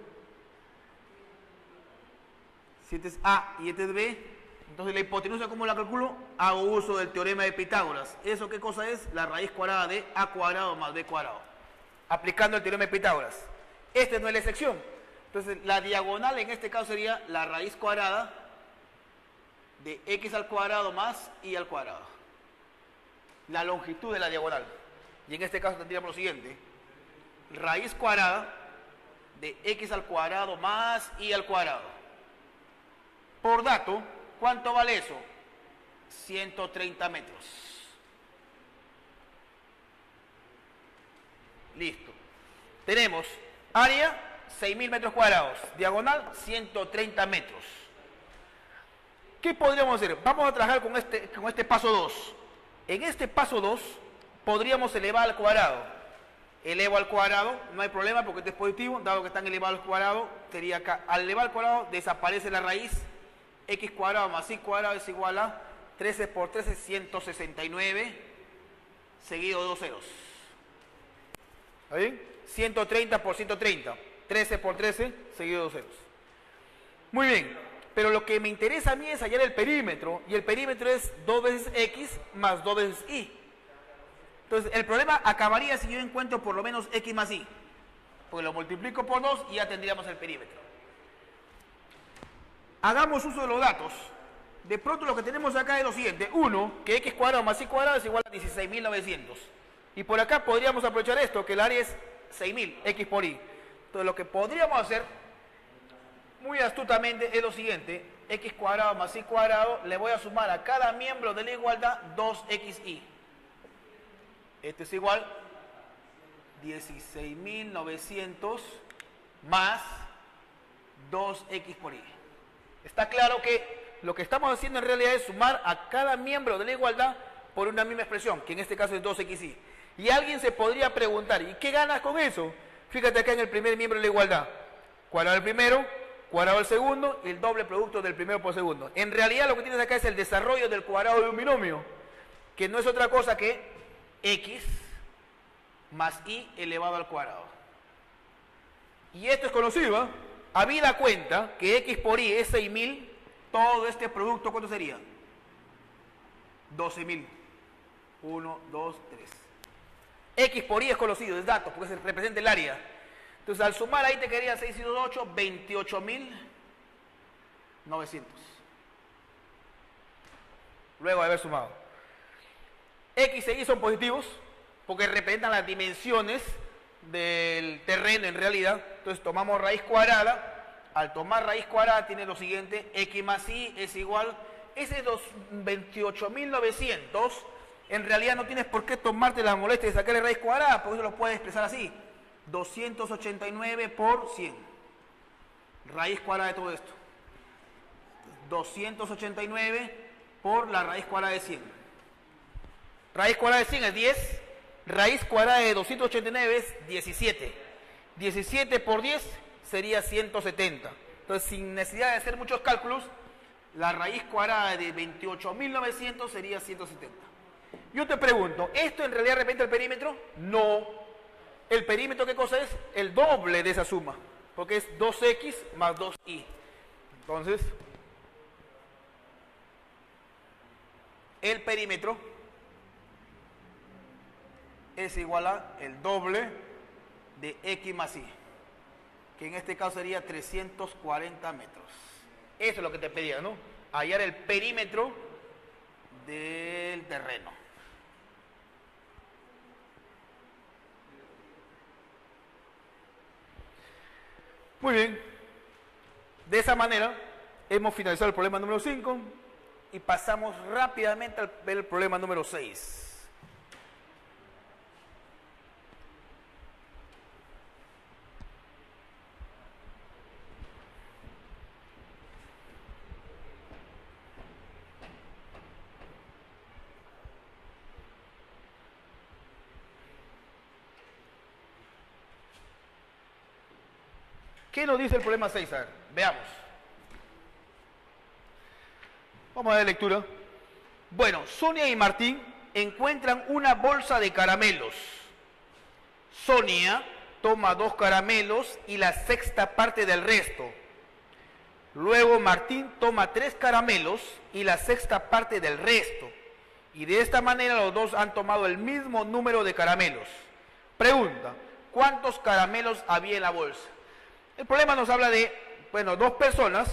A: si este es A y este es B, entonces la hipotenusa, ¿cómo la calculo? Hago uso del teorema de Pitágoras. ¿Eso qué cosa es? La raíz cuadrada de A cuadrado más B cuadrado. Aplicando el teorema de Pitágoras. Esta no es la excepción. Entonces la diagonal en este caso sería la raíz cuadrada de X al cuadrado más Y al cuadrado. La longitud de la diagonal. Y en este caso tendríamos lo siguiente. Raíz cuadrada de X al cuadrado más Y al cuadrado. Por dato, ¿cuánto vale eso? 130 metros. Listo. Tenemos área 6.000 metros cuadrados, diagonal 130 metros. ¿Qué podríamos hacer? Vamos a trabajar con este paso 2. En este paso 2 podríamos elevar al cuadrado. Elevo al cuadrado, no hay problema porque este es positivo, dado que están elevados al cuadrado, sería acá. Al elevar al cuadrado desaparece la raíz, X cuadrado más Y cuadrado es igual a 13 por 13, 169, seguido de 2 ceros. ¿Está bien? 130 por 130. 13 por 13, seguido de 2 ceros. Muy bien, pero lo que me interesa a mí es hallar el perímetro, y el perímetro es 2 veces X más 2 veces Y. Entonces, el problema acabaría si yo encuentro por lo menos X más Y. Pues lo multiplico por 2 y ya tendríamos el perímetro. Hagamos uso de los datos. De pronto lo que tenemos acá es lo siguiente. 1, que X cuadrado más Y cuadrado es igual a 16.900. Y por acá podríamos aprovechar esto, que el área es 6.000, X por Y. Entonces lo que podríamos hacer muy astutamente es lo siguiente. X cuadrado más Y cuadrado, le voy a sumar a cada miembro de la igualdad 2XY. Este es igual 16.900 más 2X por Y. Está claro que lo que estamos haciendo en realidad es sumar a cada miembro de la igualdad por una misma expresión, que en este caso es 2XY. Y alguien se podría preguntar, ¿y qué ganas con eso? Fíjate acá en el primer miembro de la igualdad. Cuadrado del primero, cuadrado del segundo y el doble producto del primero por segundo. En realidad lo que tienes acá es el desarrollo del cuadrado de un binomio, que no es otra cosa que X más Y elevado al cuadrado. Y esto es conocido, ¿eh? Habida cuenta que X por Y es 6.000, todo este producto, ¿cuánto sería? 12.000. 1, 2, 3. X por Y es conocido, es dato, porque se representa el área. Entonces, al sumar ahí te quedaría 6 y 2, 8, 28.900. Luego de haber sumado. X e Y son positivos, porque representan las dimensiones del terreno en realidad. Entonces, tomamos raíz cuadrada. Al tomar raíz cuadrada tiene lo siguiente, X más Y es igual, ese 28.900, en realidad no tienes por qué tomarte la molestia de sacarle raíz cuadrada, porque eso lo puedes expresar así, 289 por 100, raíz cuadrada de todo esto, 289 por la raíz cuadrada de 100, raíz cuadrada de 100 es 10, raíz cuadrada de 289 es 17, 17 por 10 sería 170, entonces sin necesidad de hacer muchos cálculos, la raíz cuadrada de 28.900 sería 170. Yo te pregunto, ¿esto en realidad representa el perímetro? No. ¿El perímetro qué cosa es? El doble de esa suma, porque es 2X más 2Y. Entonces, el perímetro es igual a el doble de X más Y, que en este caso sería 340 metros. Eso es lo que te pedía, ¿no? Hallar el perímetro del terreno. Muy bien. De esa manera hemos finalizado el problema número 5 y pasamos rápidamente a ver el problema número 6. ¿Qué nos dice el problema 6? A ver, veamos. Vamos a dar lectura. Bueno, Sonia y Martín encuentran una bolsa de caramelos. Sonia toma 2 caramelos y la sexta parte del resto. Luego Martín toma 3 caramelos y la sexta parte del resto. Y de esta manera los dos han tomado el mismo número de caramelos. Pregunta, ¿cuántos caramelos había en la bolsa? El problema nos habla de, bueno, 2 personas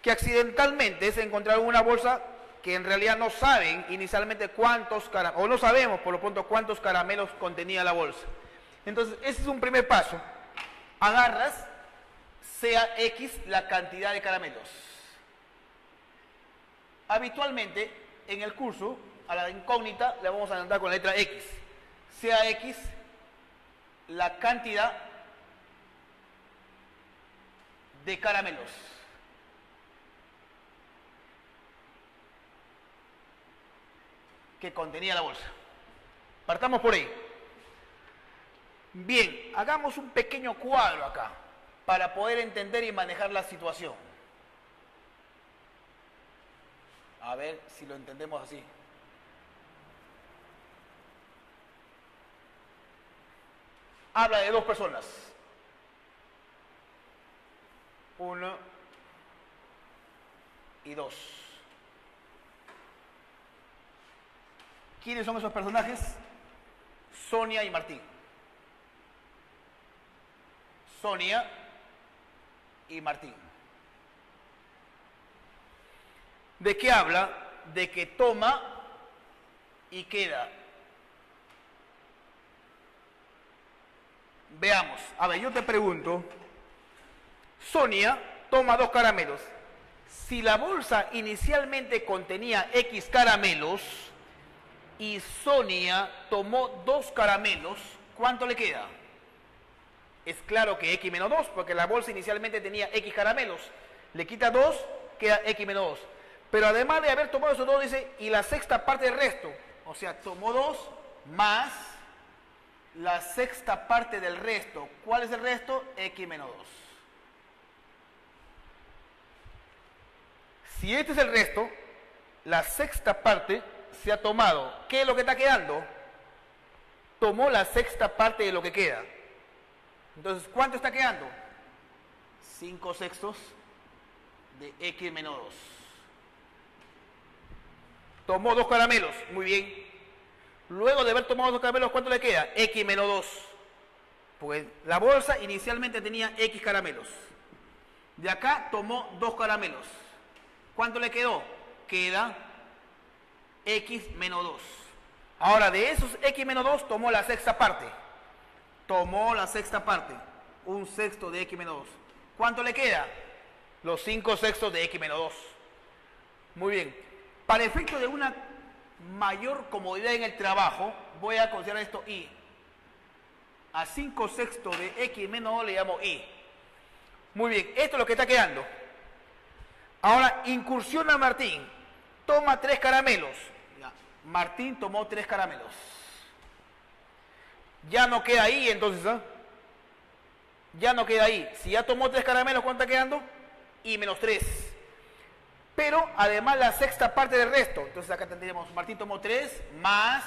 A: que accidentalmente se encontraron una bolsa que en realidad no saben inicialmente cuántos caramelos, o no sabemos por lo pronto cuántos caramelos contenía la bolsa. Entonces, ese es un primer paso. Agarras, sea X la cantidad de caramelos. Habitualmente, en el curso, a la incógnita le vamos a andar con la letra X. Sea X la cantidad de caramelos. Que contenía la bolsa. Partamos por ahí. Bien, hagamos un pequeño cuadro acá para poder entender y manejar la situación. A ver si lo entendemos así. Habla de 2 personas. 1 y 2. ¿Quiénes son esos personajes? Sonia y Martín. Sonia y Martín. ¿De qué habla? De que toma y queda. Veamos. A ver, yo te pregunto. Sonia toma 2 caramelos. Si la bolsa inicialmente contenía X caramelos y Sonia tomó 2 caramelos, ¿cuánto le queda? Es claro que X menos 2, porque la bolsa inicialmente tenía X caramelos. Le quita 2, queda X menos 2. Pero además de haber tomado esos 2, dice, y la sexta parte del resto. O sea, tomó 2 más la sexta parte del resto. ¿Cuál es el resto? X menos 2. Si este es el resto, la sexta parte se ha tomado. ¿Qué es lo que está quedando? Tomó la sexta parte de lo que queda. Entonces, ¿cuánto está quedando? 5/6 de X menos 2. Tomó 2 caramelos, muy bien. Luego de haber tomado 2 caramelos, ¿cuánto le queda? X menos 2. Pues la bolsa inicialmente tenía X caramelos. De acá tomó 2 caramelos. ¿Cuánto le quedó? Queda X menos 2. Ahora, de esos X menos 2 tomó la sexta parte. Tomó la sexta parte. 1/6 de X menos 2. ¿Cuánto le queda? Los 5/6 de X menos 2. Muy bien. Para efecto de una mayor comodidad en el trabajo, voy a considerar esto Y. A 5/6 de X menos 2 le llamo Y. Muy bien. Esto es lo que está quedando. Ahora incursiona Martín. Toma 3 caramelos. Martín tomó 3 caramelos. Ya no queda ahí entonces, ¿eh? Ya no queda ahí. Si ya tomó 3 caramelos, ¿cuánto está quedando? Y menos 3. Pero además la sexta parte del resto. Entonces acá tendríamos, Martín tomó 3 más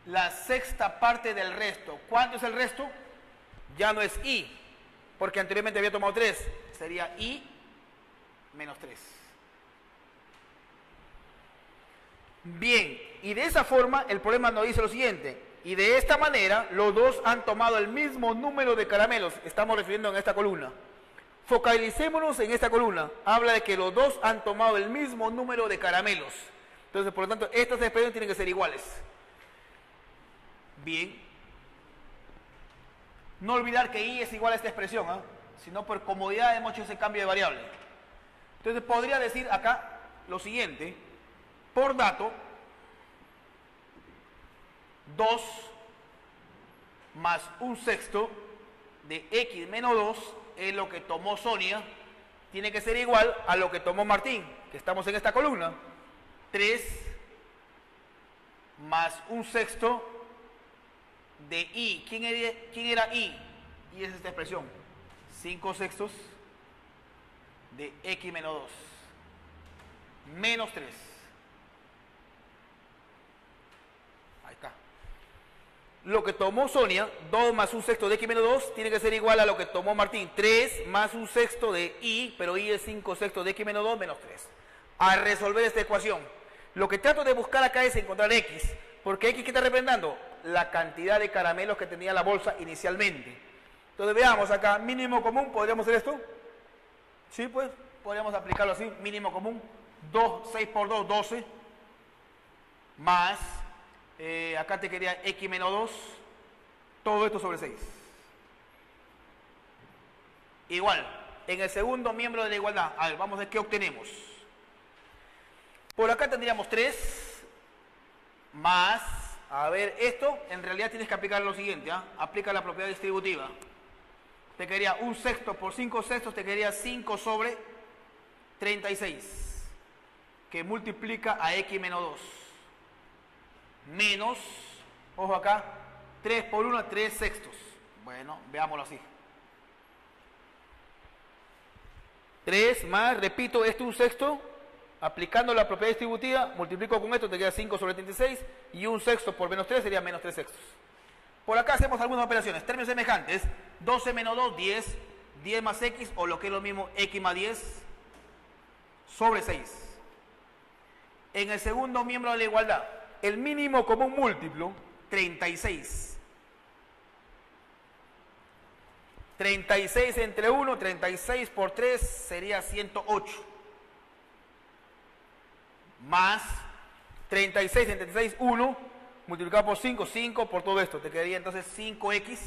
A: la sexta parte del resto. ¿Cuánto es el resto? Ya no es Y, porque anteriormente había tomado 3. Sería Y menos 3. Bien, y de esa forma el problema nos dice lo siguiente. Y de esta manera, los dos han tomado el mismo número de caramelos. Estamos refiriendo en esta columna. Focalicémonos en esta columna. Habla de que los dos han tomado el mismo número de caramelos. Entonces, por lo tanto, estas expresiones tienen que ser iguales. Bien. No olvidar que I es igual a esta expresión, ¿eh? Sino por comodidad hemos hecho ese cambio de variable. Entonces, podría decir acá lo siguiente. Por dato, 2 más 1/6 de x menos 2 es lo que tomó Sonia, tiene que ser igual a lo que tomó Martín, que estamos en esta columna. 3 más 1/6 de I. ¿Quién era I? Y es esta expresión. 5/6 de x menos 2. Menos 3. Ahí está. Lo que tomó Sonia, 2 más 1/6 de x menos 2, tiene que ser igual a lo que tomó Martín. 3 más 1/6 de I, pero I es 5/6 de x menos 2 menos 3. A resolver esta ecuación, lo que trato de buscar acá es encontrar x. Porque x, ¿qué está representando? La cantidad de caramelos que tenía la bolsa inicialmente. Entonces veamos acá, mínimo común, ¿podríamos hacer esto? Sí, pues, podríamos aplicarlo así, mínimo común. 6 por 2, 12. Más, acá te quería x menos 2. Todo esto sobre 6. Igual, en el segundo miembro de la igualdad, a ver, vamos a ver qué obtenemos. Por acá tendríamos 3 más, a ver, esto en realidad tienes que aplicar lo siguiente, ¿eh? Aplica la propiedad distributiva. Te quedaría 1/6 por 5/6, te quedaría 5 sobre 36, que multiplica a x menos 2. Menos, ojo acá, 3 por 1, 3/6. Bueno, veámoslo así. 3 más, repito, esto 1/6, aplicando la propiedad distributiva, multiplico con esto, te queda 5 sobre 36, y 1/6 por menos 3 sería menos 3/6. Por acá hacemos algunas operaciones, términos semejantes, 12 menos 2, 10, 10 más x, o lo que es lo mismo, x más 10, sobre 6. En el segundo miembro de la igualdad, el mínimo común múltiplo, 36. 36 entre 1, 36 por 3 sería 108. Más 36 entre 36, 1, multiplicado por 5, 5 por todo esto. Te quedaría entonces 5x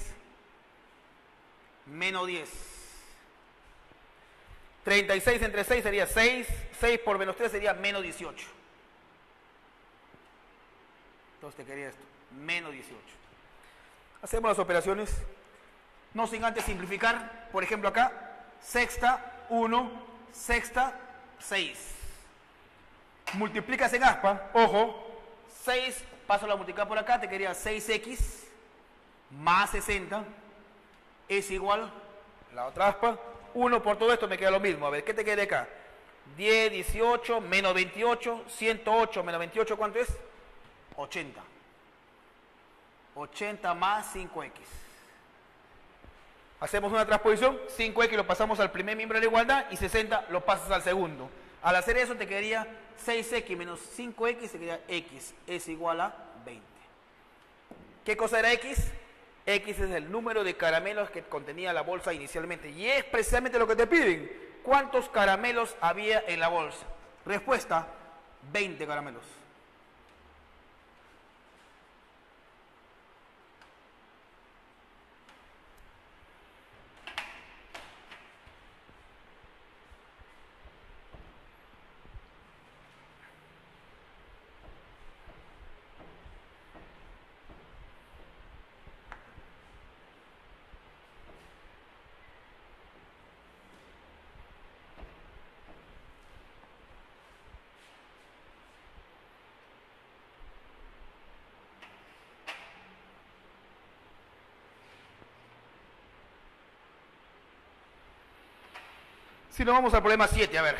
A: menos 10. 36 entre 6 sería 6, 6 por menos 3 sería menos 18. Entonces te quedaría esto, menos 18. Hacemos las operaciones, no sin antes simplificar. Por ejemplo acá, sexta, 1, sexta, 6. Multiplicas en aspa, ojo, 6, paso la multiplicar por acá, te quedaría 6x más 60 es igual, la otra aspa, 1 por todo esto me queda lo mismo. A ver, ¿qué te queda acá? 10, 18, menos 28, 108 menos 28, ¿cuánto es? 80. 80 más 5x. Hacemos una transposición, 5x lo pasamos al primer miembro de la igualdad y 60 lo pasas al segundo. Al hacer eso te quedaría 6x menos 5x, se quedaría x es igual a 20. ¿Qué cosa era x? X es el número de caramelos que contenía la bolsa inicialmente. Y es precisamente lo que te piden. ¿Cuántos caramelos había en la bolsa? Respuesta, 20 caramelos. Si nos vamos al problema 7, a ver,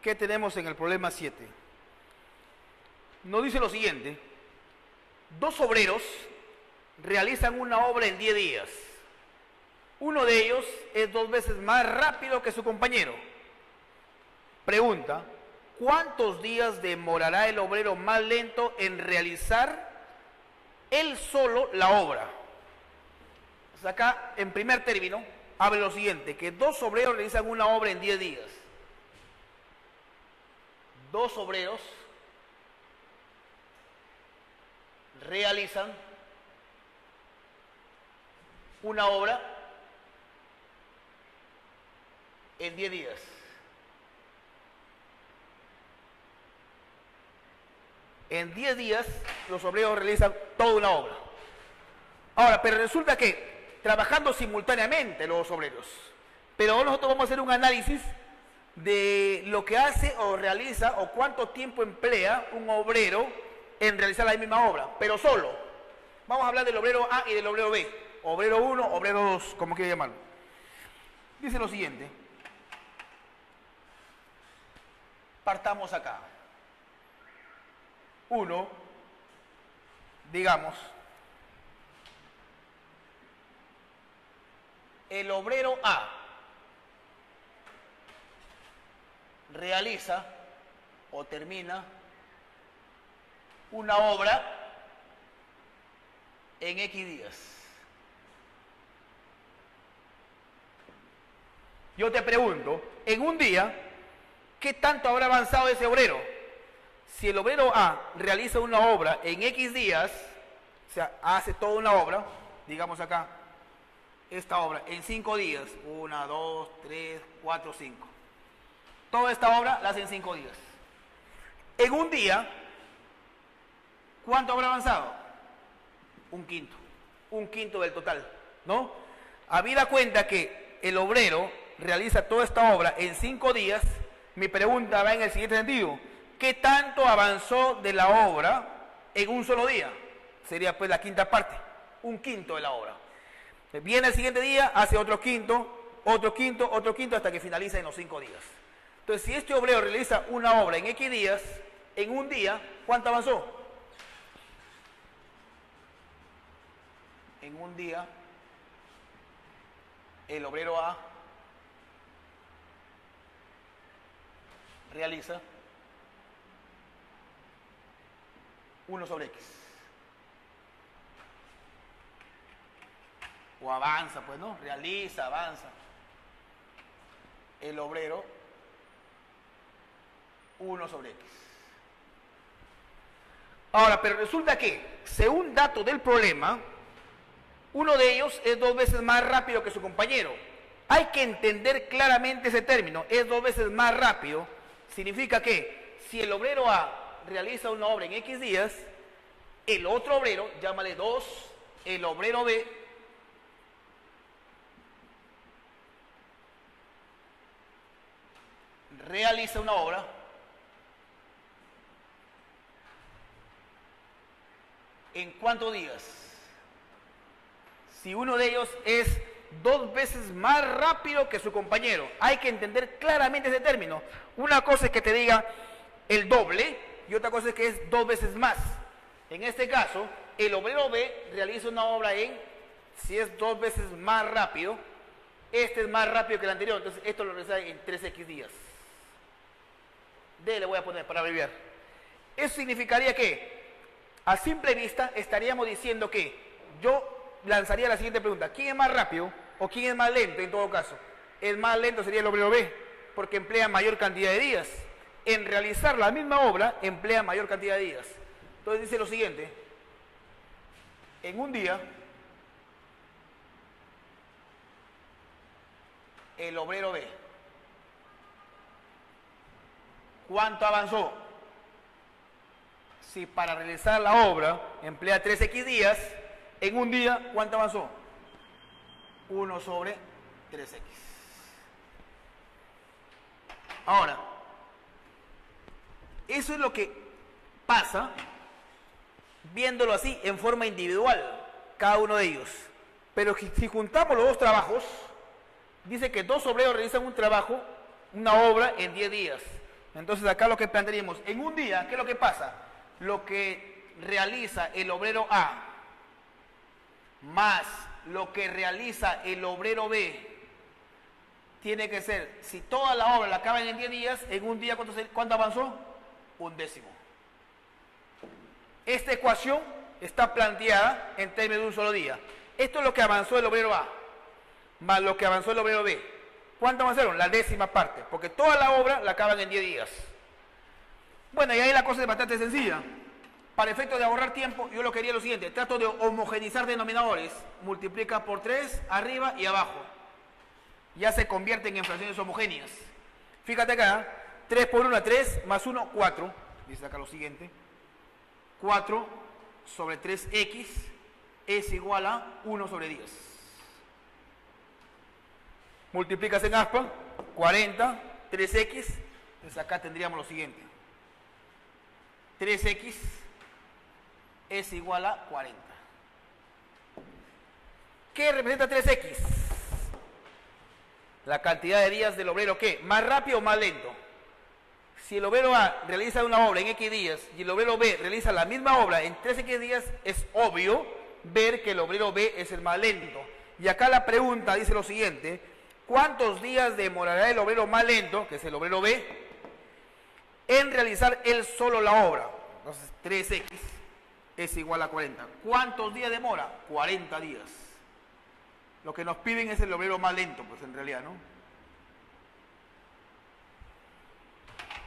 A: ¿qué tenemos en el problema 7? Nos dice lo siguiente: dos obreros realizan una obra en 10 días. Uno de ellos es 2 veces más rápido que su compañero. Pregunta: ¿cuántos días demorará el obrero más lento en realizar él solo la obra. Entonces acá, en primer término, habla lo siguiente, que 2 obreros realizan una obra en 10 días. 2 obreros realizan una obra en 10 días. En 10 días los obreros realizan toda una obra. Ahora, pero resulta que trabajando simultáneamente los obreros, pero ahora nosotros vamos a hacer un análisis de lo que hace o realiza o cuánto tiempo emplea un obrero en realizar la misma obra, pero solo. Vamos a hablar del obrero A y del obrero B. Obrero 1, obrero 2, como quiera llamarlo. Dice lo siguiente. Partamos acá. 1, digamos, el obrero A realiza o termina una obra en X días. Yo te pregunto, en un día, ¿qué tanto habrá avanzado ese obrero? Si el obrero A realiza una obra en X días, o sea, hace toda una obra, digamos acá, esta obra, en 5 días, 1, 2, 3, 4, 5. Toda esta obra la hace en 5 días. En un día, ¿cuánto habrá avanzado? Un quinto del total, ¿no? Habida cuenta que el obrero realiza toda esta obra en 5 días, mi pregunta va en el siguiente sentido. ¿Qué tanto avanzó de la obra en un solo día? Sería pues la quinta parte, un quinto de la obra. Viene el siguiente día, hace otro quinto, hasta que finaliza en los 5 días. Entonces, si este obrero realiza una obra en X días, en un día, ¿cuánto avanzó? En un día, el obrero A realiza 1 sobre X. O avanza, pues, ¿no? Realiza, avanza. El obrero 1 sobre X. Ahora, pero resulta que, según datos del problema, uno de ellos es 2 veces más rápido que su compañero. Hay que entender claramente ese término. Es 2 veces más rápido. Significa que si el obrero A realiza una obra en X días, el otro obrero, llámale 2, el obrero B, realiza una obra ¿en cuántos días? Si uno de ellos es 2 veces más rápido que su compañero. Hay que entender claramente ese término. Una cosa es que te diga el doble y otra cosa es que es 2 veces más. En este caso, el obrero B realiza una obra si es 2 veces más rápido, este es más rápido que el anterior, entonces esto lo realiza en 3X días. D le voy a poner para abreviar. Eso significaría que, a simple vista, estaríamos diciendo que yo lanzaría la siguiente pregunta: ¿quién es más rápido o quién es más lento en todo caso? El más lento sería el obrero B, porque emplea mayor cantidad de días. En realizar la misma obra, emplea mayor cantidad de días. Entonces dice lo siguiente: en un día, el obrero B, ¿cuánto avanzó? Si para realizar la obra emplea 3X días, en un día, ¿cuánto avanzó? 1 sobre 3X. Ahora, eso es lo que pasa viéndolo así en forma individual, cada uno de ellos. Pero si juntamos los 2 trabajos, dice que 2 obreros realizan un trabajo, una obra en 10 días. Entonces acá lo que plantearíamos, en un día, ¿qué es lo que pasa? Lo que realiza el obrero A más lo que realiza el obrero B tiene que ser, si toda la obra la acaban en 10 días, en un día, ¿cuánto avanzó? 1/10. Esta ecuación está planteada en términos de un solo día. Esto es lo que avanzó el obrero A, más lo que avanzó el obrero B. ¿Cuánto avanzaron? La décima parte, porque toda la obra la acaban en 10 días. Bueno, y ahí la cosa es bastante sencilla. Para efecto de ahorrar tiempo, yo lo quería lo siguiente, trato de homogeneizar denominadores, multiplica por 3, arriba y abajo. Ya se convierten en fracciones homogéneas. Fíjate acá, 3 por 1, 3, más 1, 4. Dice acá lo siguiente. 4 sobre 3x es igual a 1 sobre 10. Multiplicas en aspa, 40, 3x, entonces acá tendríamos lo siguiente. 3x es igual a 40. ¿Qué representa 3x? La cantidad de días del obrero, ¿qué? ¿Más rápido o más lento? Si el obrero A realiza una obra en X días y el obrero B realiza la misma obra en 3X días, es obvio ver que el obrero B es el más lento. Y acá la pregunta dice lo siguiente: ¿cuántos días demorará el obrero más lento, que es el obrero B, en realizar él solo la obra? Entonces 3X es igual a 40. ¿Cuántos días demora? 40 días. Lo que nos piden es el obrero más lento, pues en realidad, ¿no?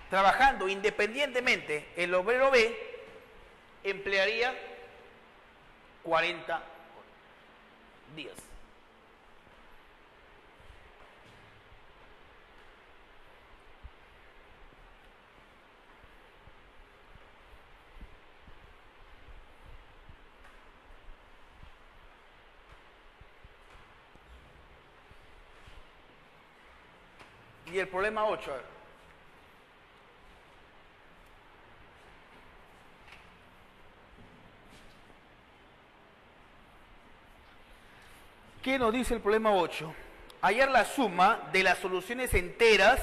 A: Trabajando independientemente, el obrero B emplearía 40 días. Y el problema 8, a ver. ¿Qué nos dice el problema 8? Hallar la suma de las soluciones enteras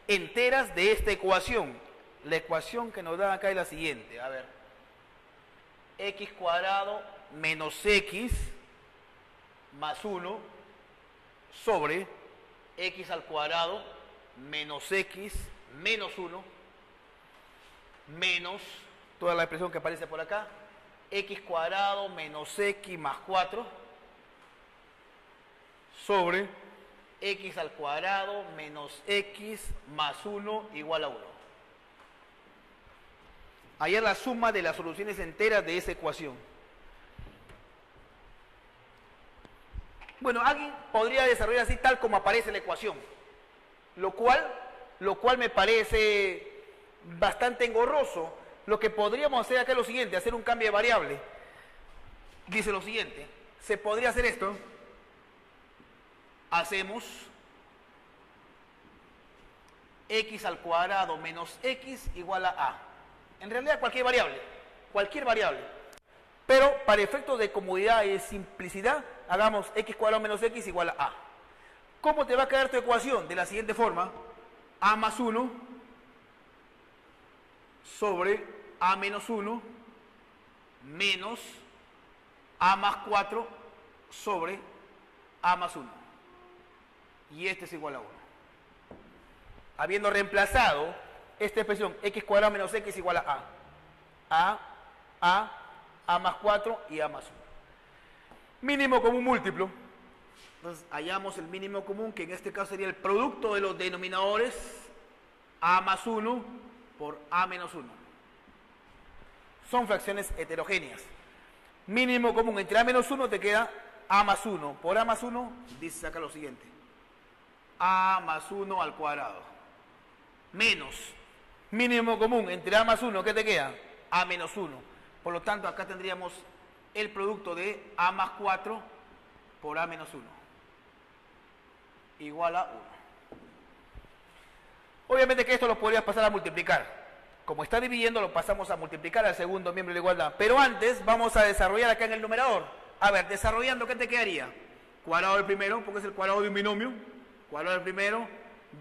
A: de esta ecuación. La ecuación que nos da acá es la siguiente. A ver. X cuadrado menos X más 1 sobre X al cuadrado menos X menos 1 menos toda la expresión que aparece por acá. X cuadrado menos X más 4 sobre X al cuadrado menos X más 1 igual a 1. Ahí es la suma de las soluciones enteras de esa ecuación. Bueno, alguien podría desarrollar así tal como aparece la ecuación, lo cual me parece bastante engorroso. Lo que podríamos hacer acá es lo siguiente, hacer un cambio de variable. Dice lo siguiente, se podría hacer esto. Hacemos X al cuadrado menos X igual a. En realidad cualquier variable. Pero para efectos de comodidad y simplicidad, hagamos X cuadrado menos X igual a. ¿Cómo te va a quedar tu ecuación? De la siguiente forma: A más 1 sobre A menos 1 menos A más 4 sobre A más 1. Y este es igual a 1. Habiendo reemplazado esta expresión, X cuadrado menos X igual a A más 4 y A más 1. Mínimo común múltiplo. Entonces hallamos el mínimo común, que en este caso sería el producto de los denominadores A más 1 por A menos 1. Son fracciones heterogéneas. Mínimo común entre A menos 1 te queda A más 1. Por A más 1, dice acá lo siguiente: A más 1 al cuadrado. Menos mínimo común entre A más 1, ¿qué te queda? A menos 1. Por lo tanto, acá tendríamos el producto de A más 4 por A menos 1. Igual a 1. Obviamente que esto lo podrías pasar a multiplicar. Como está dividiendo, lo pasamos a multiplicar al segundo miembro de la igualdad. Pero antes vamos a desarrollar acá en el numerador. A ver, desarrollando, ¿qué te quedaría? Cuadrado del primero, porque es el cuadrado de un binomio. Cuadrado del primero,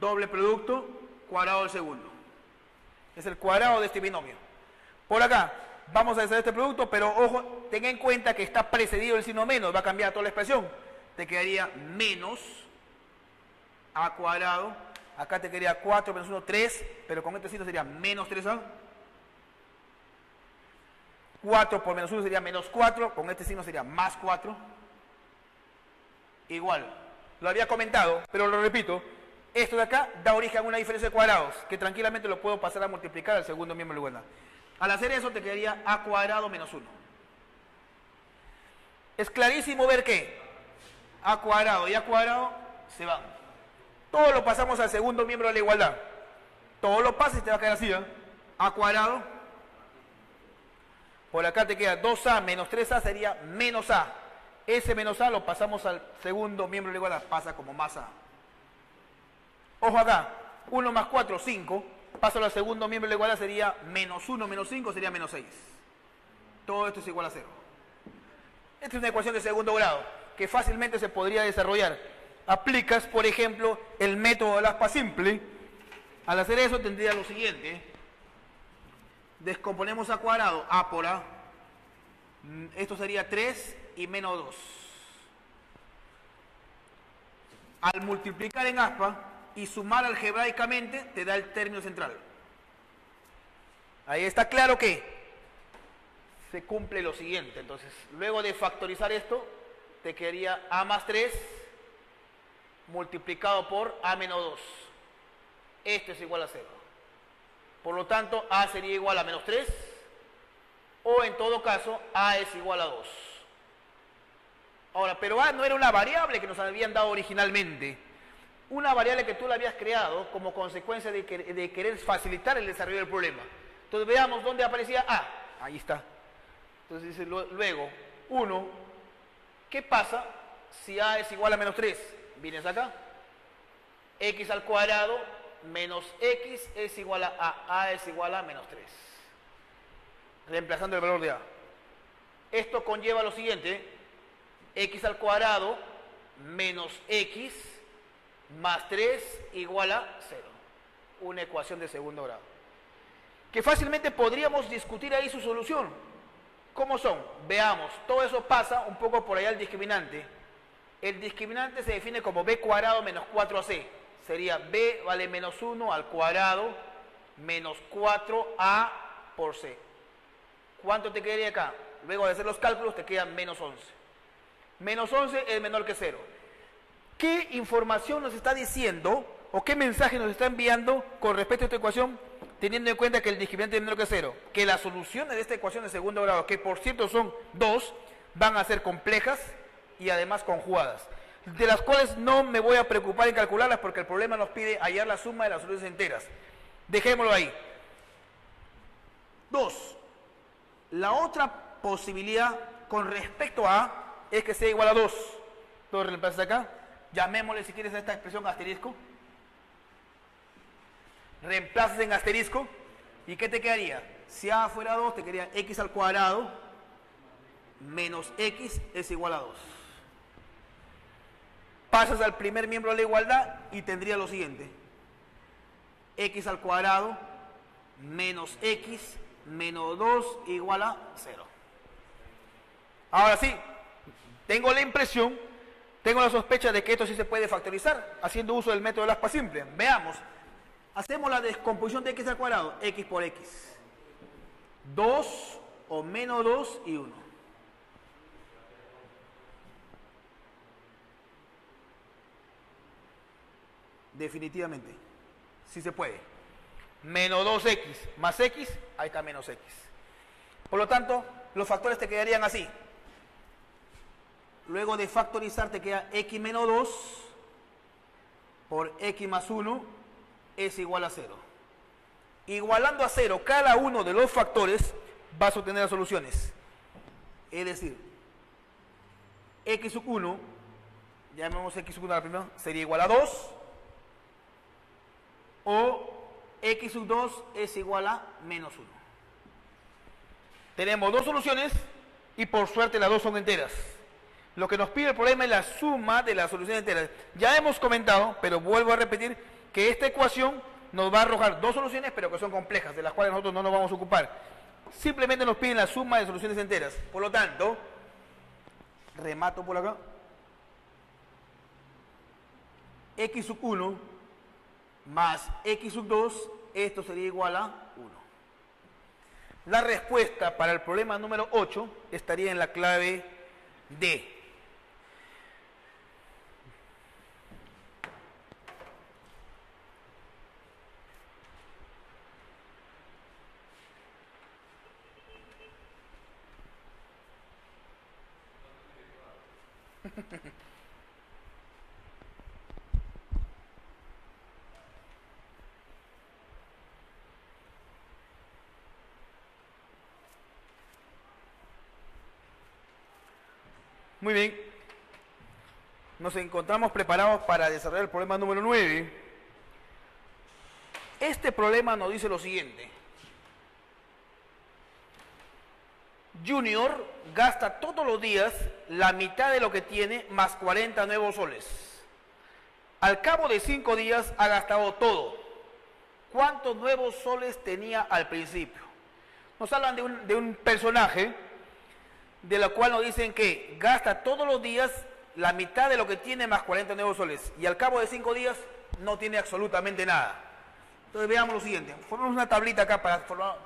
A: doble producto, cuadrado del segundo. Es el cuadrado de este binomio. Por acá, vamos a deshacer este producto, pero ojo, ten en cuenta que está precedido el signo menos, va a cambiar toda la expresión. Te quedaría menos A cuadrado. Acá te quedaría 4 menos 1, 3, pero con este signo sería menos 3A. 4 por menos 1 sería menos 4, con este signo sería más 4. Igual, lo había comentado, pero lo repito, esto de acá da origen a una diferencia de cuadrados, que tranquilamente lo puedo pasar a multiplicar al segundo miembro de la igualdad. Al hacer eso te quedaría a cuadrado menos 1. Es clarísimo ver que a cuadrado y a cuadrado se van. Todo lo pasamos al segundo miembro de la igualdad. Todo lo pasas y te va a quedar así, ¿eh? A cuadrado. Por acá te queda 2a menos 3a sería menos a. Ese menos a lo pasamos al segundo miembro de la igualdad, pasa como más a. Ojo acá, 1 más 4, 5. Pásalo al segundo miembro de la igualdad, sería menos 1 menos 5, sería menos 6. Todo esto es igual a 0. Esta es una ecuación de segundo grado que fácilmente se podría desarrollar. Aplicas, por ejemplo, el método del aspa simple. Al hacer eso tendría lo siguiente. Descomponemos a cuadrado, a por a. Esto sería 3 y menos 2. Al multiplicar en aspa y sumar algebraicamente, te da el término central. Ahí está claro que se cumple lo siguiente. Entonces, luego de factorizar esto, te quedaría a más 3 multiplicado por a menos 2. Esto es igual a 0. Por lo tanto, a sería igual a menos 3, o en todo caso, a es igual a 2. Ahora, pero a no era una variable que nos habían dado originalmente. Una variable que tú la habías creado como consecuencia de querer facilitar el desarrollo del problema. Entonces veamos dónde aparecía a. Ahí está. Entonces dice luego, 1, ¿qué pasa si a es igual a menos 3? Vienes acá. X al cuadrado menos x es igual a es igual a menos 3. Reemplazando el valor de a. Esto conlleva lo siguiente. X al cuadrado menos x más 3 igual a 0. Una ecuación de segundo grado. Que fácilmente podríamos discutir ahí su solución. ¿Cómo son? Veamos, todo eso pasa un poco por allá al discriminante. El discriminante se define como b cuadrado menos 4ac. Sería b vale menos 1 al cuadrado menos 4a por c. ¿Cuánto te quedaría acá? Luego de hacer los cálculos te queda menos 11. Menos 11 es menor que 0. ¿Qué información nos está diciendo o qué mensaje nos está enviando con respecto a esta ecuación, teniendo en cuenta que el discriminante es menor que 0? Que las soluciones de esta ecuación de segundo grado, que por cierto son 2, van a ser complejas y además conjugadas, de las cuales no me voy a preocupar en calcularlas porque el problema nos pide hallar la suma de las soluciones enteras. Dejémoslo ahí. 2. La otra posibilidad con respecto a A es que sea igual a 2. Entonces reemplazas acá. Llamémosle si quieres a esta expresión asterisco. Reemplazas en asterisco. ¿Y qué te quedaría? Si A fuera 2, te quedaría x al cuadrado menos x es igual a 2. Pasas al primer miembro de la igualdad y tendría lo siguiente. X al cuadrado menos x menos 2 igual a 0. Ahora sí, tengo la impresión, tengo la sospecha de que esto sí se puede factorizar haciendo uso del método del aspa simple. Veamos. Hacemos la descomposición de x al cuadrado, x por x. 2 o menos 2 y 1. Definitivamente, sí se puede. Menos 2x más x, ahí está menos x. Por lo tanto, los factores te quedarían así. Luego de factorizar te queda x menos 2 por x más 1 es igual a 0. Igualando a 0 cada uno de los factores, vas a obtener las soluciones. Es decir, x sub 1, llamemos x sub 1 a la primera, sería igual a 2. O x sub 2 es igual a menos 1. Tenemos dos soluciones y por suerte las dos son enteras. Lo que nos pide el problema es la suma de las soluciones enteras. Ya hemos comentado, pero vuelvo a repetir, que esta ecuación nos va a arrojar dos soluciones, pero que son complejas, de las cuales nosotros no nos vamos a ocupar. Simplemente nos piden la suma de soluciones enteras. Por lo tanto, remato por acá. X sub 1 más x sub 2, esto sería igual a 1. La respuesta para el problema número 8 estaría en la clave D. Muy bien. Nos encontramos preparados para desarrollar el problema número 9. Este problema nos dice lo siguiente. Junior gasta todos los días la mitad de lo que tiene más 40 nuevos soles. Al cabo de 5 días ha gastado todo. ¿Cuántos nuevos soles tenía al principio? Nos hablan de un personaje de lo cual nos dicen que gasta todos los días la mitad de lo que tiene más 40 nuevos soles. Y al cabo de 5 días no tiene absolutamente nada. Entonces veamos lo siguiente. Formamos una tablita acá para formar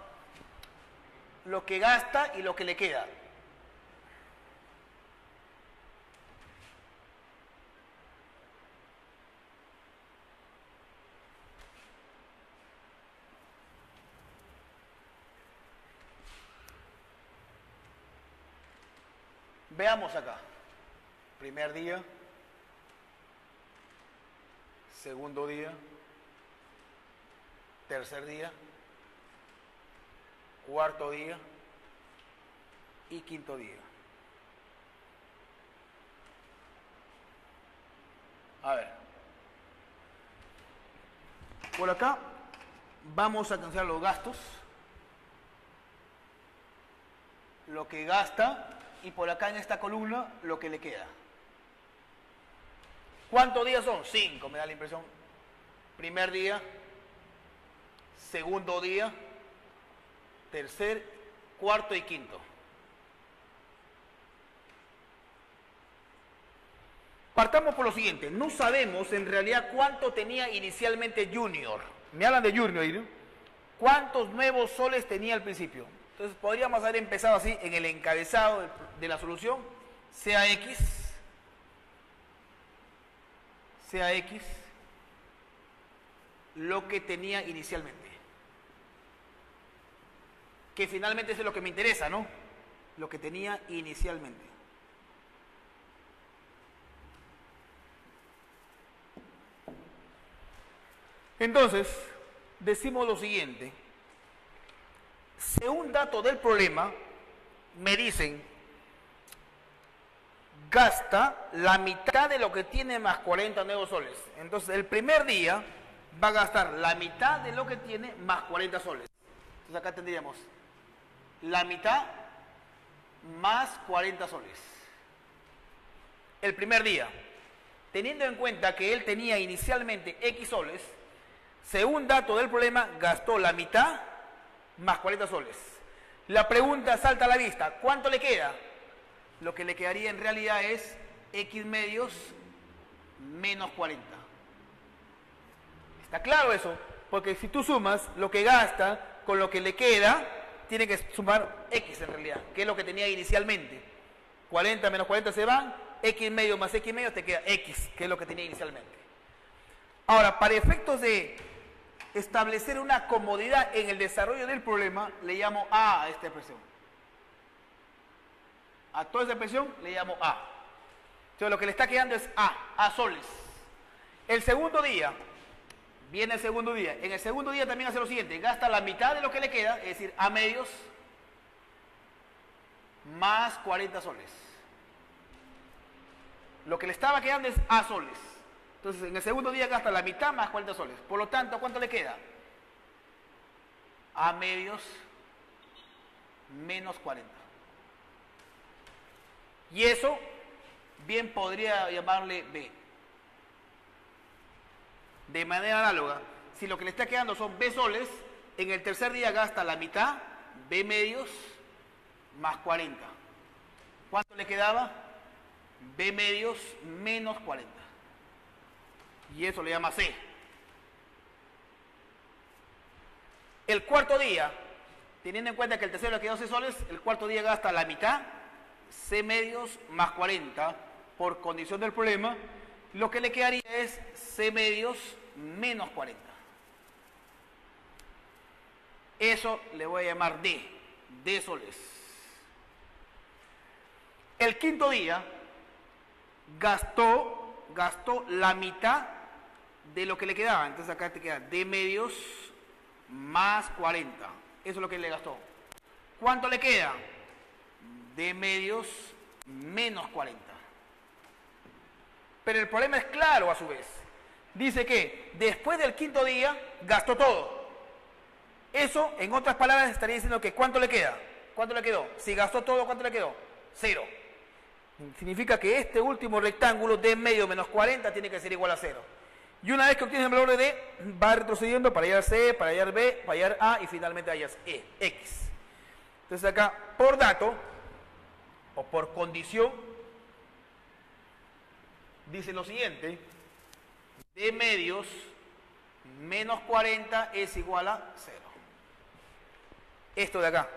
A: lo que gasta y lo que le queda. Veamos acá. Primer día, segundo día, tercer día, cuarto día y quinto día. A ver. Por acá vamos a cancelar los gastos, lo que gasta, y por acá en esta columna lo que le queda. ¿Cuántos días son? 5, me da la impresión. Primer día, segundo día, tercer, cuarto y quinto. Partamos por lo siguiente. No sabemos en realidad cuánto tenía inicialmente Junior. Me hablan de Junior, ¿no? ¿Cuántos nuevos soles tenía al principio? Entonces podríamos haber empezado así en el encabezado de la solución, sea X, lo que tenía inicialmente. Que finalmente eso es lo que me interesa, ¿no? Lo que tenía inicialmente. Entonces, decimos lo siguiente. Según dato del problema, me dicen, gasta la mitad de lo que tiene más 40 nuevos soles. Entonces, el primer día va a gastar la mitad de lo que tiene más 40 soles. Entonces, acá tendríamos la mitad más 40 soles. El primer día, teniendo en cuenta que él tenía inicialmente X soles, según dato del problema, gastó la mitad más 40 soles. La pregunta salta a la vista, ¿cuánto le queda? Lo que le quedaría en realidad es X medios menos 40. ¿Está claro eso? Porque si tú sumas lo que gasta con lo que le queda, tiene que sumar X en realidad, que es lo que tenía inicialmente. 40 menos 40 se van, X medio más X medio te queda X, que es lo que tenía inicialmente. Ahora, para efectos de establecer una comodidad en el desarrollo del problema, le llamo A esta expresión. A toda esta expresión le llamo A. Entonces lo que le está quedando es A soles. El segundo día, viene el segundo día. En el segundo día también hace lo siguiente, gasta la mitad de lo que le queda, es decir, A medios más 40 soles. Lo que le estaba quedando es A soles. Entonces, en el segundo día gasta la mitad más 40 soles. Por lo tanto, ¿cuánto le queda? A medios menos 40. Y eso bien podría llamarle B. De manera análoga, si lo que le está quedando son B soles, en el tercer día gasta la mitad, B medios más 40. ¿Cuánto le quedaba? B medios menos 40. Y eso le llama C. El cuarto día Teniendo en cuenta que el tercero le quedó 6 soles, el cuarto día gasta la mitad, C medios más 40 por condición del problema. Lo que le quedaría es C medios menos 40. Eso le voy a llamar D soles. El quinto día gastó la mitad de lo que le quedaba. Entonces acá te queda D medios más 40. Eso es lo que le gastó. ¿Cuánto le queda? D medios menos 40. Pero el problema es claro a su vez. Dice que después del quinto día gastó todo. Eso, en otras palabras, estaría diciendo que ¿cuánto le queda? ¿Cuánto le quedó? Si gastó todo, ¿cuánto le quedó? 0. Significa que este último rectángulo D medio menos 40 tiene que ser igual a 0. Y una vez que obtienes el valor de D, va retrocediendo para hallar C, para hallar B, para hallar A y finalmente hallas E, X. Entonces acá, por dato, o por condición, dice lo siguiente: D medios menos 40 es igual a 0. Esto de acá.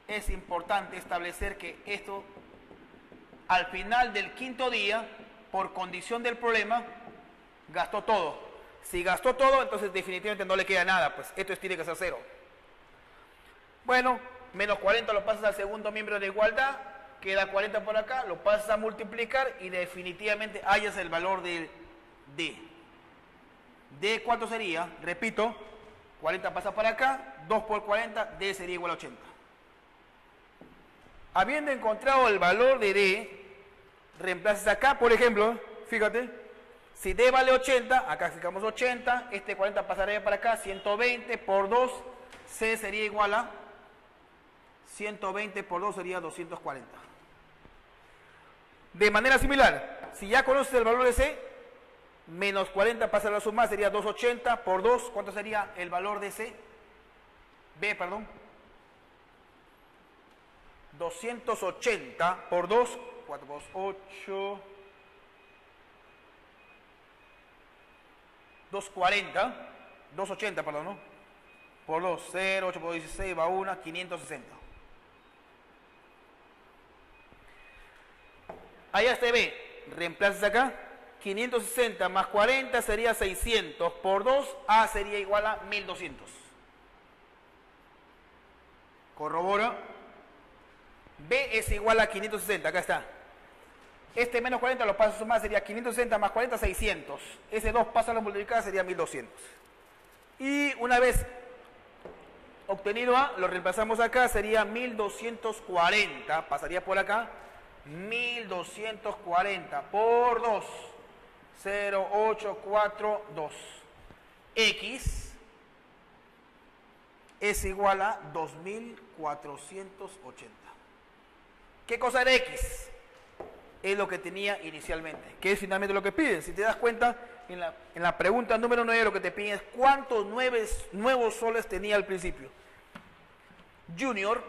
A: Es importante establecer que esto, al final del quinto día, por condición del problema, gastó todo. Si gastó todo, entonces definitivamente no le queda nada, pues esto tiene que ser 0. Bueno, menos 40 lo pasas al segundo miembro de igualdad, queda 40 por acá, lo pasas a multiplicar y definitivamente hallas el valor de D. D, ¿cuánto sería? Repito, 40 pasa para acá, 2 por 40, D sería igual a 80. Habiendo encontrado el valor de D, reemplazas acá, por ejemplo, fíjate, si D vale 80, acá fijamos 80, este 40 pasaría para acá, 120 por 2, C sería igual a 120 por 2 sería 240. De manera similar, si ya conoces el valor de C, menos 40 pasa a la suma, sería 280 por 2, ¿cuánto sería el valor de C? B, perdón. 280 por 2, 4 por 2, 8, 240, 280, perdón, ¿no? Por 2, 0, 8 por 16, va 1, 560. Allá está B, reemplazas acá, 560 más 40 sería 600, por 2, A sería igual a 1200. Corrobora. B es igual a 560, acá está. Este menos 40 lo paso a sumar, sería 560 más 40, 600. Ese 2 pasa a la multiplicada, sería 1200. Y una vez obtenido A, lo reemplazamos acá, sería 1240, pasaría por acá, 1240 por 2, 0, 8, 4, 2. X es igual a 2480. ¿Qué cosa era X? Es lo que tenía inicialmente, que es finalmente lo que piden. Si te das cuenta, en la pregunta número 9 lo que te piden es cuántos nuevos soles tenía al principio. Junior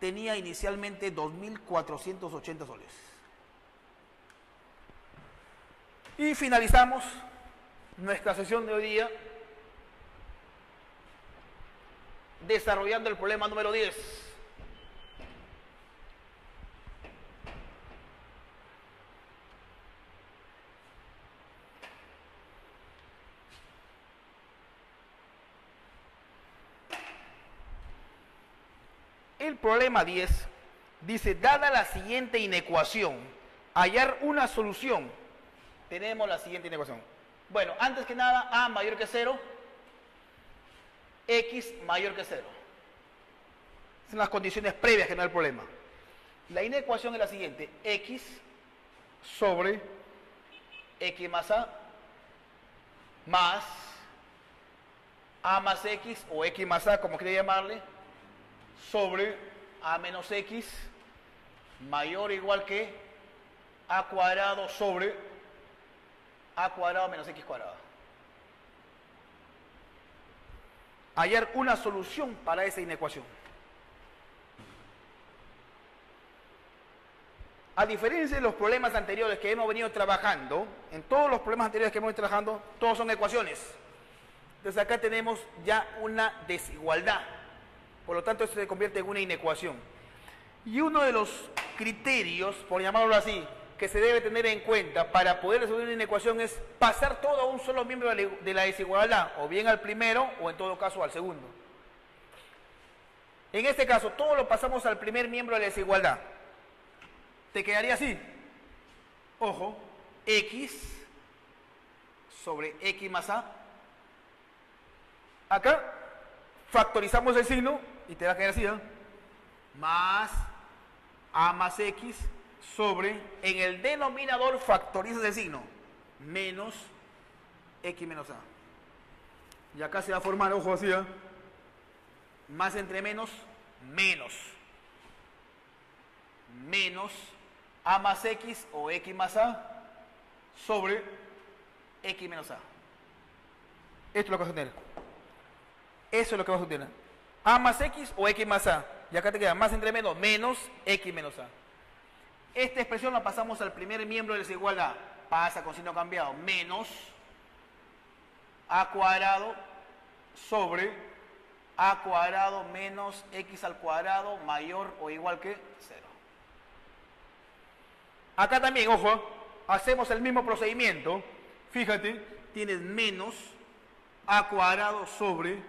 A: tenía inicialmente 2480 soles. Y finalizamos nuestra sesión de hoy día desarrollando el problema número 10. El problema 10 dice, dada la siguiente inecuación, hallar una solución. Tenemos la siguiente inecuación. Bueno, antes que nada, A mayor que 0, X mayor que 0. Son las condiciones previas que no hay problema. La inecuación es la siguiente, X sobre X más A más X o X más A, como quiera llamarle, sobre A menos X mayor o igual que A cuadrado sobre A cuadrado menos X cuadrado. Hallar una solución para esa inecuación. A diferencia de los problemas anteriores que hemos venido trabajando, en todos los problemas anteriores que hemos venido trabajando, todos son ecuaciones. Entonces acá tenemos ya una desigualdad. Por lo tanto, esto se convierte en una inecuación. Y uno de los criterios, por llamarlo así, que se debe tener en cuenta para poder resolver una inecuación es pasar todo a un solo miembro de la desigualdad, o bien al primero o en todo caso al segundo. En este caso, todo lo pasamos al primer miembro de la desigualdad. Te quedaría así. Ojo, x sobre x más a. Acá factorizamos el signo y te va a quedar así, ¿no? Más a más x sobre, en el denominador factorizas el signo, menos x menos a. Y acá se va a formar, ojo así, ¿eh? Más entre menos, menos. Menos a más x o x más a sobre x menos a. Esto es lo que vas a tener. Eso es lo que vas a obtener. A más x o x más a. Y acá te queda más entre menos, menos x menos a. Esta expresión la pasamos al primer miembro de la desigualdad. Pasa con signo cambiado. Menos a cuadrado sobre a cuadrado menos x al cuadrado mayor o igual que 0. Acá también, ojo, hacemos el mismo procedimiento. Fíjate, tienes menos a cuadrado sobre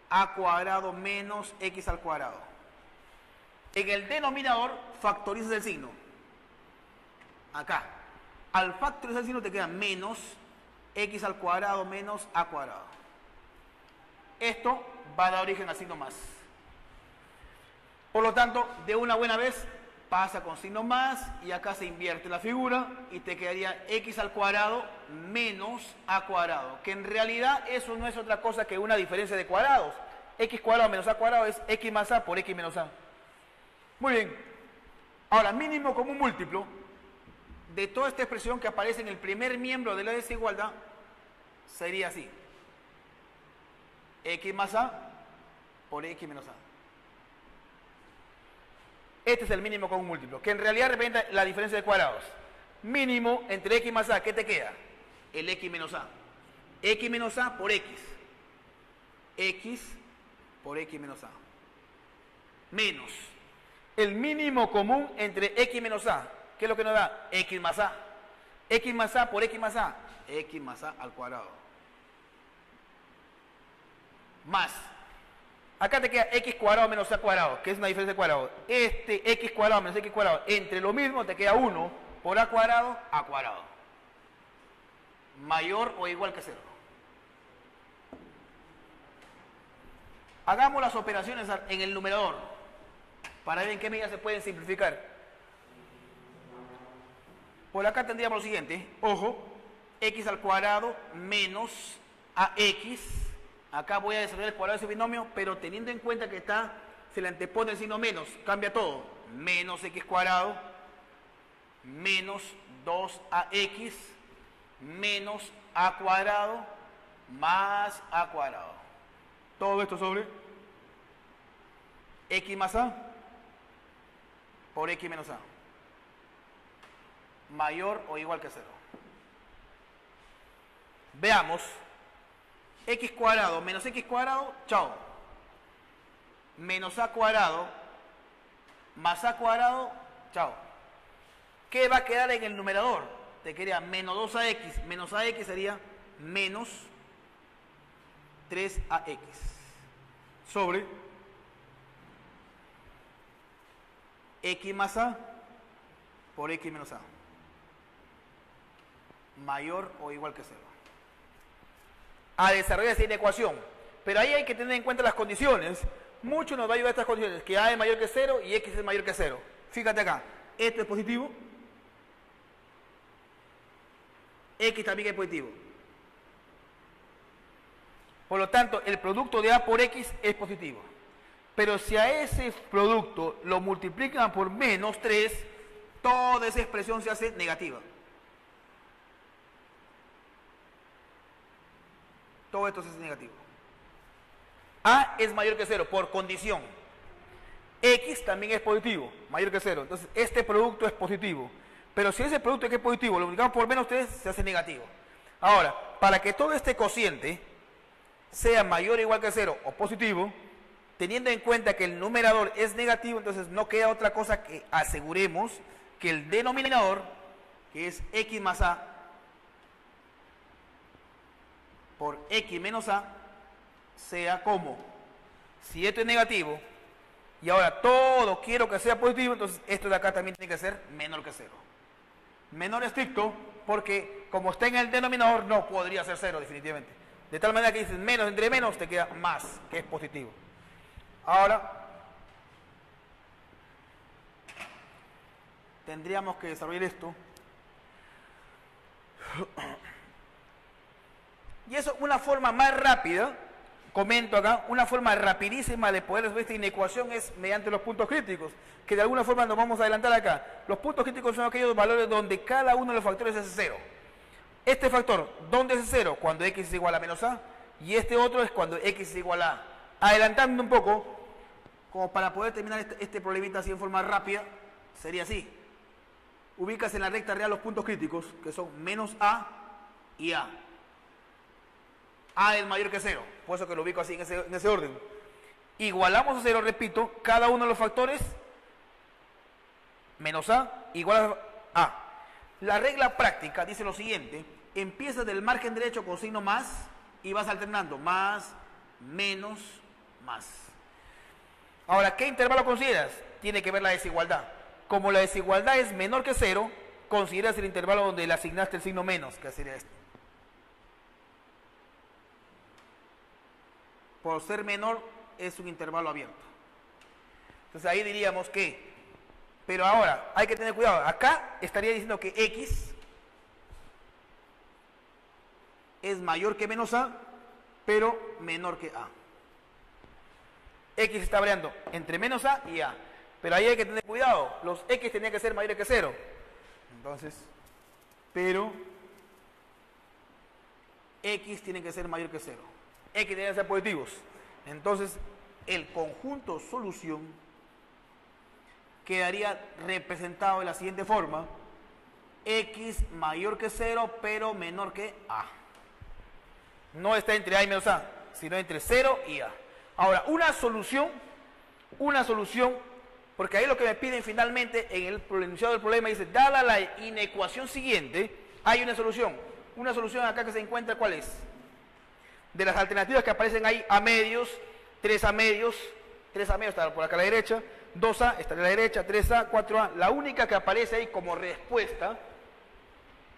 A: a cuadrado menos x al cuadrado. En el denominador factorizas el signo. Acá. Al factorizar el signo te queda menos x al cuadrado menos a cuadrado. Esto va a dar origen al signo más. Por lo tanto, de una buena vez pasa con signo más y acá se invierte la figura y te quedaría x al cuadrado menos a cuadrado, que en realidad eso no es otra cosa que una diferencia de cuadrados. X cuadrado menos a cuadrado es x más a por x menos a. Muy bien. Ahora, mínimo común múltiplo de toda esta expresión que aparece en el primer miembro de la desigualdad sería así. X más a por x menos a. Este es el mínimo común múltiplo, que en realidad representa la diferencia de cuadrados. Mínimo entre x más a, ¿qué te queda? El x menos a. X menos a por x. X por x menos a. Menos el mínimo común entre x menos a. ¿Qué es lo que nos da? X más a. X más a por x más a. X más a al cuadrado. Más. Acá te queda x cuadrado menos a cuadrado, que es una diferencia de cuadrado. Este x cuadrado menos x cuadrado, entre lo mismo te queda 1 por a cuadrado, mayor o igual que 0. Hagamos las operaciones en el numerador, para ver en qué medida se pueden simplificar. Por acá tendríamos lo siguiente, ojo, x al cuadrado menos ax. Acá voy a desarrollar el cuadrado de ese binomio, pero teniendo en cuenta que se le antepone el signo menos, cambia todo. Menos x cuadrado, menos 2ax, menos a cuadrado, más a cuadrado. Todo esto sobre x más a por x menos a. Mayor o igual que 0. Veamos. X cuadrado menos x cuadrado, chao. Menos a cuadrado más a cuadrado, chao. ¿Qué va a quedar en el numerador? Te quedaría menos 2ax, menos ax sería menos 3ax sobre x más a por x menos a. Mayor o igual que 0. A desarrollar esta inecuación. Pero ahí hay que tener en cuenta las condiciones. Mucho nos va a ayudar estas condiciones, que a es mayor que 0 y x es mayor que 0. Fíjate acá, esto es positivo, x también es positivo. Por lo tanto, el producto de a por x es positivo. Pero si a ese producto lo multiplican por menos 3, toda esa expresión se hace negativa. Todo esto es negativo. A es mayor que 0 por condición. X también es positivo, mayor que 0. Entonces, este producto es positivo. Pero si ese producto que es positivo lo multiplicamos por menos 3, se hace negativo. Ahora, para que todo este cociente sea mayor o igual que 0 o positivo, teniendo en cuenta que el numerador es negativo, entonces no queda otra cosa que aseguremos que el denominador, que es x más a por x menos a, sea como, si esto es negativo y ahora todo quiero que sea positivo, entonces esto de acá también tiene que ser menor que 0. Menor estricto porque como está en el denominador no podría ser 0 definitivamente. De tal manera que dices menos entre menos te queda más, que es positivo. Ahora tendríamos que desarrollar esto. Y eso, una forma más rápida, comento acá, una forma rapidísima de poder resolver esta inecuación es mediante los puntos críticos, que de alguna forma nos vamos a adelantar acá. Los puntos críticos son aquellos valores donde cada uno de los factores es 0. Este factor, ¿dónde es 0? Cuando x es igual a menos a, y este otro es cuando x es igual a. Adelantando un poco, como para poder terminar este problemita así en forma rápida, sería así. Ubicas en la recta real los puntos críticos, que son menos a y a. A es mayor que 0, por eso que lo ubico así en ese orden. Igualamos a 0, repito, cada uno de los factores, menos a, igual a. La regla práctica dice lo siguiente: empiezas del margen derecho con signo más y vas alternando más, menos, más. Ahora, ¿qué intervalo consideras? Tiene que ver la desigualdad. Como la desigualdad es menor que 0, consideras el intervalo donde le asignaste el signo menos, que sería este. Por ser menor es un intervalo abierto. Entonces ahí diríamos que, pero ahora hay que tener cuidado, acá estaría diciendo que x es mayor que menos a, pero menor que a. X está variando entre menos a y a, pero ahí hay que tener cuidado, los x tenían que ser mayores que 0. Entonces, pero x tiene que ser mayor que 0. X tienen que ser positivos. Entonces, el conjunto solución quedaría representado de la siguiente forma: x mayor que 0, pero menor que a. No está entre a y menos a, sino entre 0 y a. Ahora, una solución, porque ahí lo que me piden finalmente en el enunciado del problema dice, dada la inecuación siguiente, hay una solución. Una solución acá que se encuentra, ¿cuál es? De las alternativas que aparecen ahí, a medios, 3a medios está por acá a la derecha, 2a está a la derecha, 3a, 4a, la única que aparece ahí como respuesta,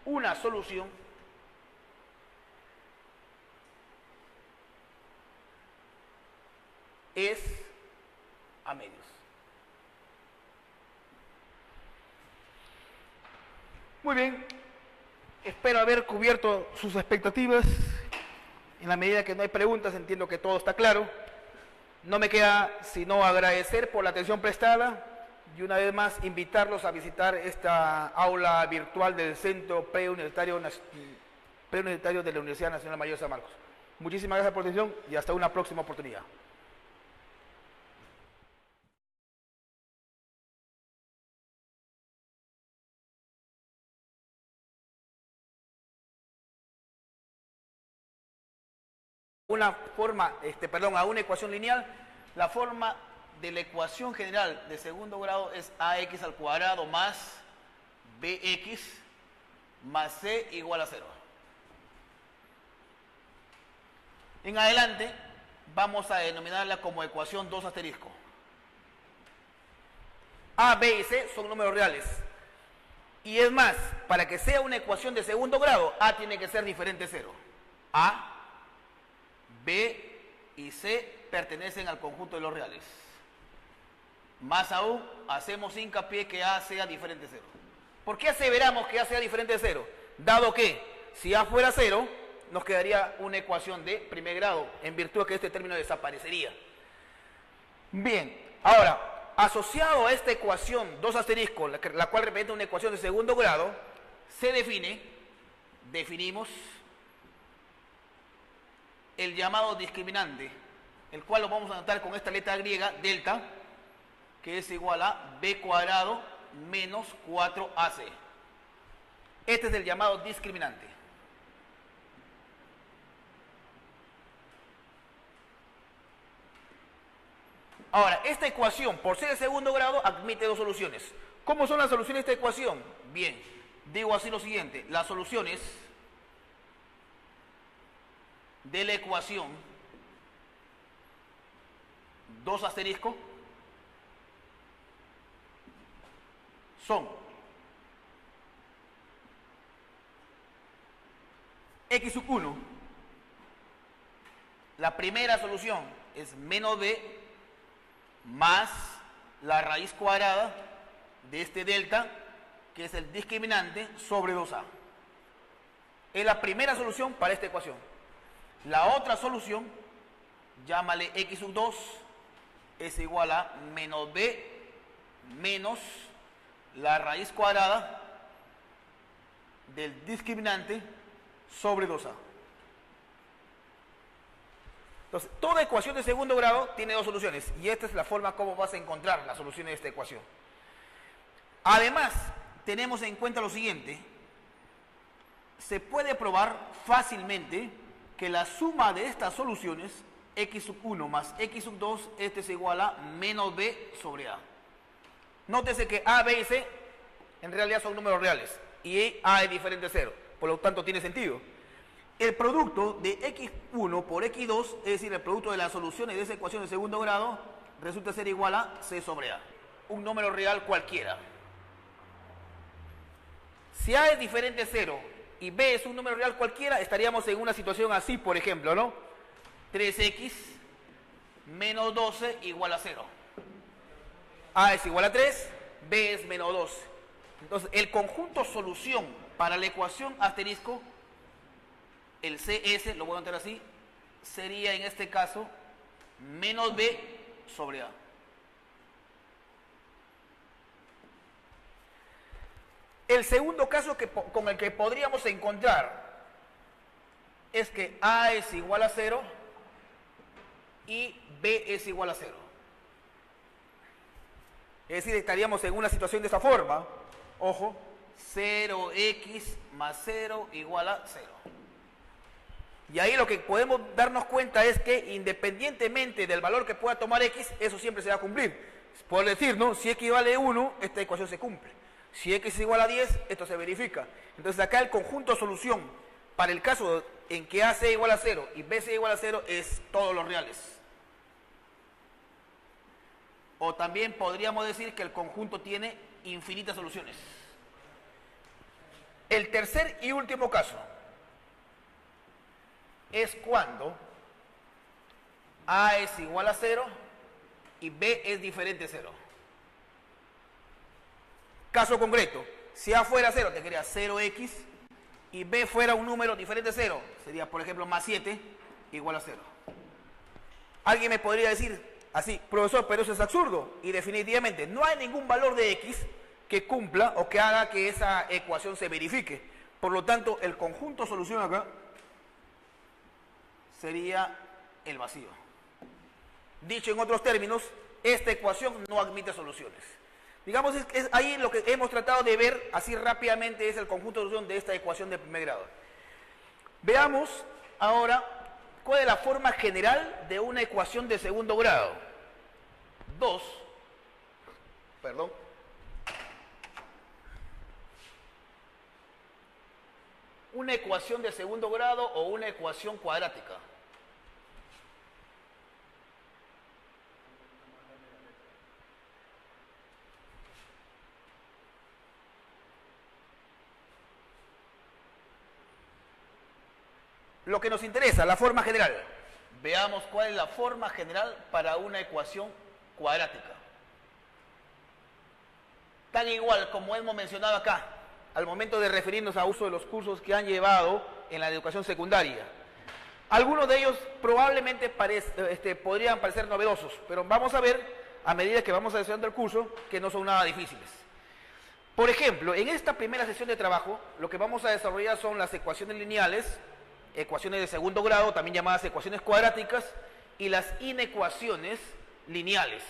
A: una solución, es a medios. Muy bien, espero haber cubierto sus expectativas. En la medida que no hay preguntas, entiendo que todo está claro. No me queda sino agradecer por la atención prestada y una vez más invitarlos a visitar esta aula virtual del Centro Preuniversitario de la Universidad Nacional Mayor de San Marcos. Muchísimas gracias por la atención y hasta una próxima oportunidad. Una forma, a una ecuación lineal, la forma de la ecuación general de segundo grado es ax al cuadrado más bx más c igual a 0. En adelante vamos a denominarla como ecuación 2 asterisco. A, b y c son números reales. Y es más, para que sea una ecuación de segundo grado, a tiene que ser diferente de 0. A, B y C pertenecen al conjunto de los reales. Más aún, hacemos hincapié que A sea diferente de 0. ¿Por qué aseveramos que A sea diferente de 0? Dado que, si A fuera 0, nos quedaría una ecuación de primer grado, en virtud de que este término desaparecería. Bien, ahora, asociado a esta ecuación 2 asterisco, la cual representa una ecuación de segundo grado, se definimos el llamado discriminante, el cual lo vamos a anotar con esta letra griega, delta, que es igual a b cuadrado menos 4ac. Este es el llamado discriminante. Ahora, esta ecuación, por ser de segundo grado, admite dos soluciones. ¿Cómo son las soluciones de esta ecuación? Bien, digo así lo siguiente. Las soluciones de la ecuación 2 asterisco son x sub 1, la primera solución es menos b más la raíz cuadrada de este delta, que es el discriminante, sobre 2a. Es la primera solución para esta ecuación. La otra solución, llámale x sub 2, es igual a menos b menos la raíz cuadrada del discriminante sobre 2a. Entonces, toda ecuación de segundo grado tiene dos soluciones, y esta es la forma como vas a encontrar las soluciones de esta ecuación. Además, tenemos en cuenta lo siguiente: se puede probar fácilmente que la suma de estas soluciones, x sub 1 más x sub 2, este es igual a menos b sobre a. Nótese que a, b y c en realidad son números reales, y a es diferente de 0, por lo tanto tiene sentido. El producto de x1 por x2, es decir, el producto de las soluciones de esa ecuación de segundo grado, resulta ser igual a c sobre a, un número real cualquiera. Si a es diferente de 0 y b es un número real cualquiera, estaríamos en una situación así, por ejemplo, ¿no? 3x menos 12 igual a 0. A es igual a 3, b es menos 12. Entonces, el conjunto solución para la ecuación asterisco, el CS, lo voy a anotar así, sería en este caso menos b sobre a. El segundo caso con el que podríamos encontrar es que a es igual a 0 y b es igual a 0. Es decir, estaríamos en una situación de esta forma. Ojo, 0x más 0 igual a 0. Y ahí lo que podemos darnos cuenta es que independientemente del valor que pueda tomar x, eso siempre se va a cumplir. Por decir, ¿no? Si x vale 1, esta ecuación se cumple. Si x es igual a 10, esto se verifica. Entonces acá el conjunto solución, para el caso en que a sea igual a 0 y b sea igual a 0, es todos los reales. O también podríamos decir que el conjunto tiene infinitas soluciones. El tercer y último caso es cuando a es igual a 0 y b es diferente de 0. Caso concreto, si a fuera 0, te quedaría 0x, y b fuera un número diferente de 0, sería, por ejemplo, más 7, igual a 0. Alguien me podría decir así: profesor, pero eso es absurdo. Y definitivamente no hay ningún valor de x que cumpla o que haga que esa ecuación se verifique. Por lo tanto, el conjunto solución acá sería el vacío. Dicho en otros términos, esta ecuación no admite soluciones. Digamos, es ahí lo que hemos tratado de ver así rápidamente, es el conjunto de solución de esta ecuación de primer grado. Veamos ahora cuál es la forma general de una ecuación de segundo grado. Una ecuación de segundo grado o una ecuación cuadrática. Lo que nos interesa, la forma general. Veamos cuál es la forma general para una ecuación cuadrática. Tan igual como hemos mencionado acá, al momento de referirnos a uso de los cursos que han llevado en la educación secundaria. Algunos de ellos probablemente podrían parecer novedosos, pero vamos a ver, a medida que vamos desarrollando el curso, que no son nada difíciles. Por ejemplo, en esta primera sesión de trabajo, lo que vamos a desarrollar son las ecuaciones lineales, ecuaciones de segundo grado, también llamadas ecuaciones cuadráticas, y las inecuaciones lineales.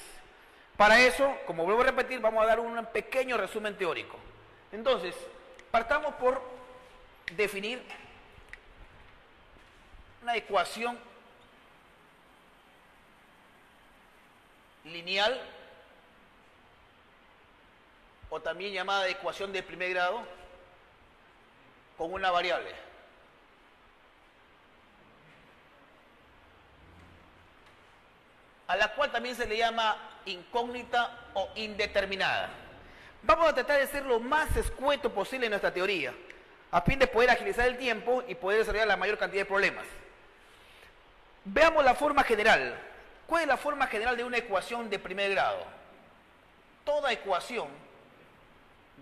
A: Para eso, como vuelvo a repetir, vamos a dar un pequeño resumen teórico. Entonces, partamos por definir una ecuación lineal, o también llamada ecuación de primer grado, con una variable. A la cual también se le llama incógnita o indeterminada. Vamos a tratar de ser lo más escueto posible en nuestra teoría, a fin de poder agilizar el tiempo y poder desarrollar la mayor cantidad de problemas. Veamos la forma general. ¿Cuál es la forma general de una ecuación de primer grado? Toda ecuación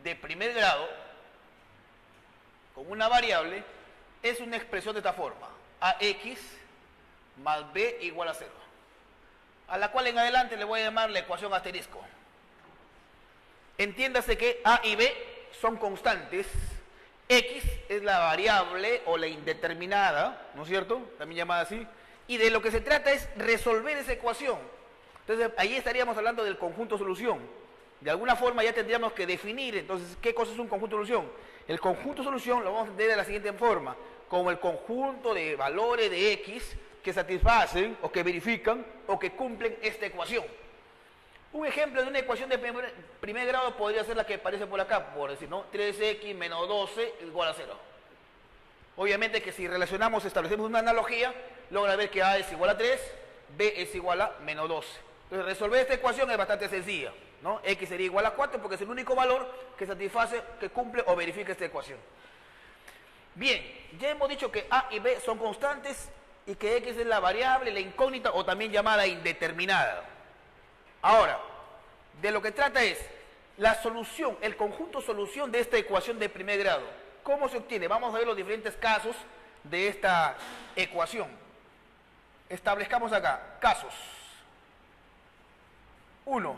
A: de primer grado con una variable es una expresión de esta forma: ax más b igual a 0, a la cual en adelante le voy a llamar la ecuación asterisco. Entiéndase que a y b son constantes, x es la variable o la indeterminada, ¿no es cierto?, también llamada así, y de lo que se trata es resolver esa ecuación. Entonces ahí estaríamos hablando del conjunto solución. De alguna forma ya tendríamos que definir entonces qué cosa es un conjunto solución. El conjunto solución lo vamos a entender de la siguiente forma: como el conjunto de valores de x que satisfacen o que verifican o que cumplen esta ecuación. Un ejemplo de una ecuación de primer grado podría ser la que aparece por acá, por decir, ¿no? 3x menos 12 igual a 0. Obviamente que si relacionamos, establecemos una analogía, logra ver que a es igual a 3, b es igual a menos 12. Entonces resolver esta ecuación es bastante sencilla, ¿no? X sería igual a 4 porque es el único valor que satisface, que cumple o verifica esta ecuación. Bien, ya hemos dicho que a y b son constantes y que x es la variable, la incógnita o también llamada indeterminada. Ahora, de lo que trata es la solución, el conjunto solución de esta ecuación de primer grado. ¿Cómo se obtiene? Vamos a ver los diferentes casos de esta ecuación. Establezcamos acá casos. 1.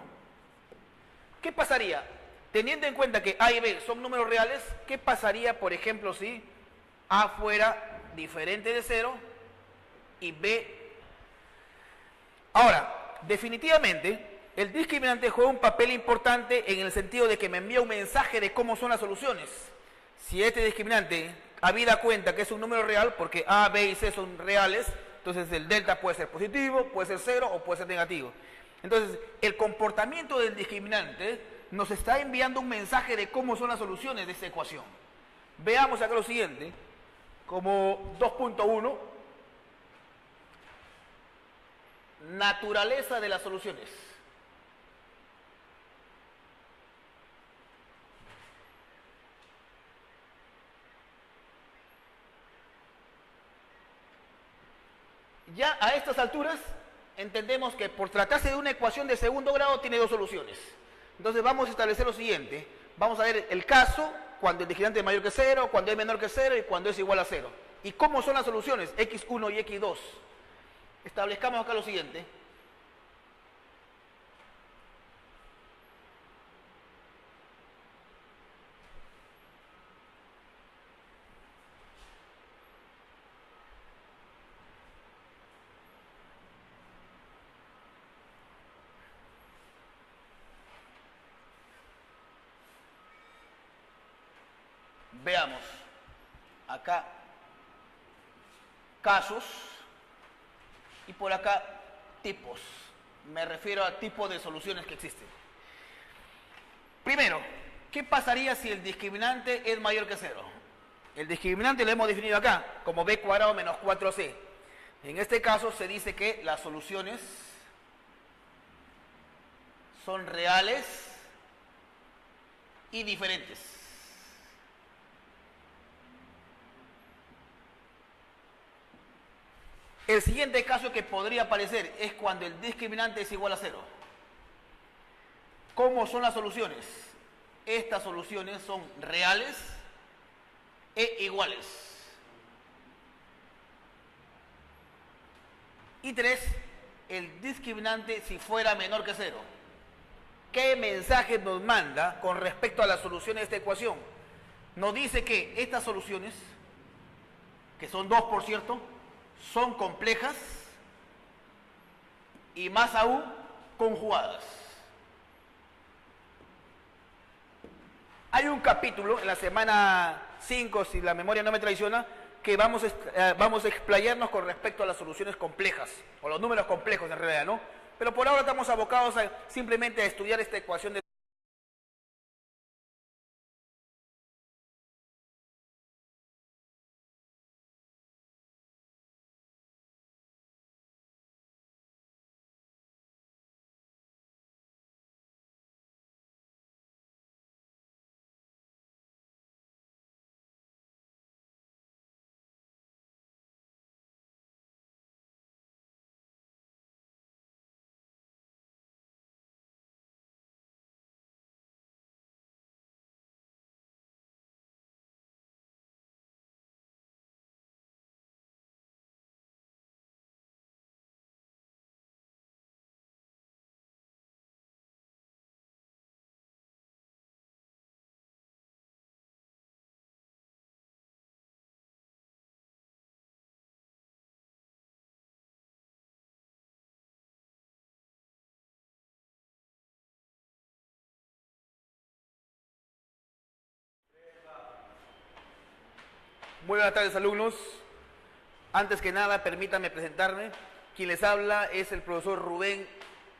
A: ¿Qué pasaría? Teniendo en cuenta que a y b son números reales, ¿qué pasaría, por ejemplo, si a fuera diferente de 0 y b? Ahora, definitivamente, el discriminante juega un papel importante en el sentido de que me envía un mensaje de cómo son las soluciones. Si este discriminante, habida cuenta que es un número real, porque a, b y c son reales, entonces el delta puede ser positivo, puede ser 0 o puede ser negativo. Entonces, el comportamiento del discriminante nos está enviando un mensaje de cómo son las soluciones de esta ecuación. Veamos acá lo siguiente, como 2.1, naturaleza de las soluciones. Ya a estas alturas entendemos que por tratarse de una ecuación de segundo grado tiene dos soluciones. Entonces vamos a establecer lo siguiente. Vamos a ver el caso cuando el discriminante es mayor que 0, cuando es menor que 0 y cuando es igual a 0. ¿Y cómo son las soluciones? x1 y x2. Establezcamos acá lo siguiente. Veamos acá casos y por acá tipos. Me refiero a tipos de soluciones que existen. Primero, ¿qué pasaría si el discriminante es mayor que 0? El discriminante lo hemos definido acá como b cuadrado menos 4c. En este caso se dice que las soluciones son reales y diferentes. El siguiente caso que podría aparecer es cuando el discriminante es igual a 0. ¿Cómo son las soluciones? Estas soluciones son reales e iguales. Y 3, el discriminante si fuera menor que 0. ¿Qué mensaje nos manda con respecto a las soluciones de esta ecuación? Nos dice que estas soluciones, que son 2 por cierto, son complejas y más aún conjugadas. Hay un capítulo en la semana 5, si la memoria no me traiciona, que vamos a explayarnos con respecto a las soluciones complejas, o los números complejos en realidad, ¿no? pero por ahora estamos abocados a simplemente a estudiar esta ecuación de Muy buenas tardes, alumnos. Antes que nada, permítanme presentarme. Quien les habla es el profesor Rubén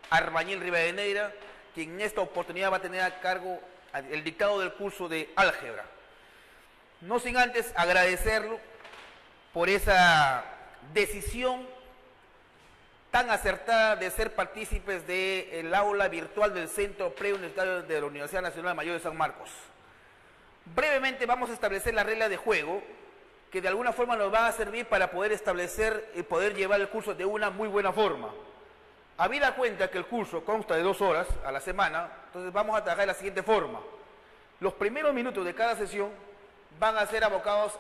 A: Arbañil Rivadeneira, quien en esta oportunidad va a tener a cargo el dictado del curso de álgebra. No sin antes agradecerlo por esa decisión tan acertada de ser partícipes del aula virtual del Centro Preuniversitario de la Universidad Nacional Mayor de San Marcos. Brevemente vamos a establecer la regla de juego que de alguna forma nos va a servir para poder establecer y poder llevar el curso de una muy buena forma. Habida cuenta que el curso consta de 2 horas a la semana, entonces vamos a trabajar de la siguiente forma. Los primeros minutos de cada sesión van a ser abocados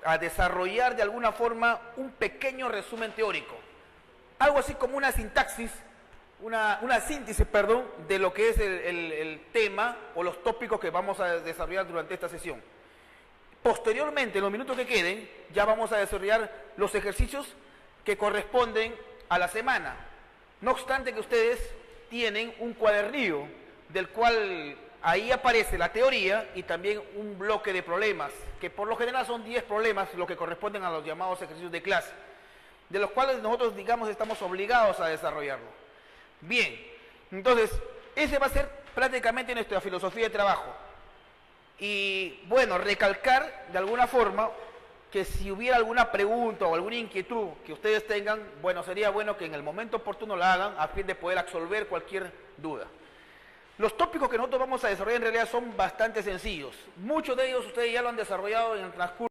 A: a desarrollar de alguna forma un pequeño resumen teórico. Algo así como una sintaxis, una síntesis, perdón, de lo que es el tema o los tópicos que vamos a desarrollar durante esta sesión. Posteriormente, en los minutos que queden, ya vamos a desarrollar los ejercicios que corresponden a la semana. No obstante que ustedes tienen un cuadernillo del cual ahí aparece la teoría y también un bloque de problemas, que por lo general son 10 problemas, lo que corresponden a los llamados ejercicios de clase, de los cuales nosotros, digamos, estamos obligados a desarrollarlo. Bien, entonces, ese va a ser prácticamente nuestra filosofía de trabajo. Y bueno, recalcar de alguna forma que si hubiera alguna pregunta o alguna inquietud que ustedes tengan, bueno, sería bueno que en el momento oportuno la hagan a fin de poder absolver cualquier duda. Los tópicos que nosotros vamos a desarrollar en realidad son bastante sencillos. Muchos de ellos ustedes ya lo han desarrollado en el transcurso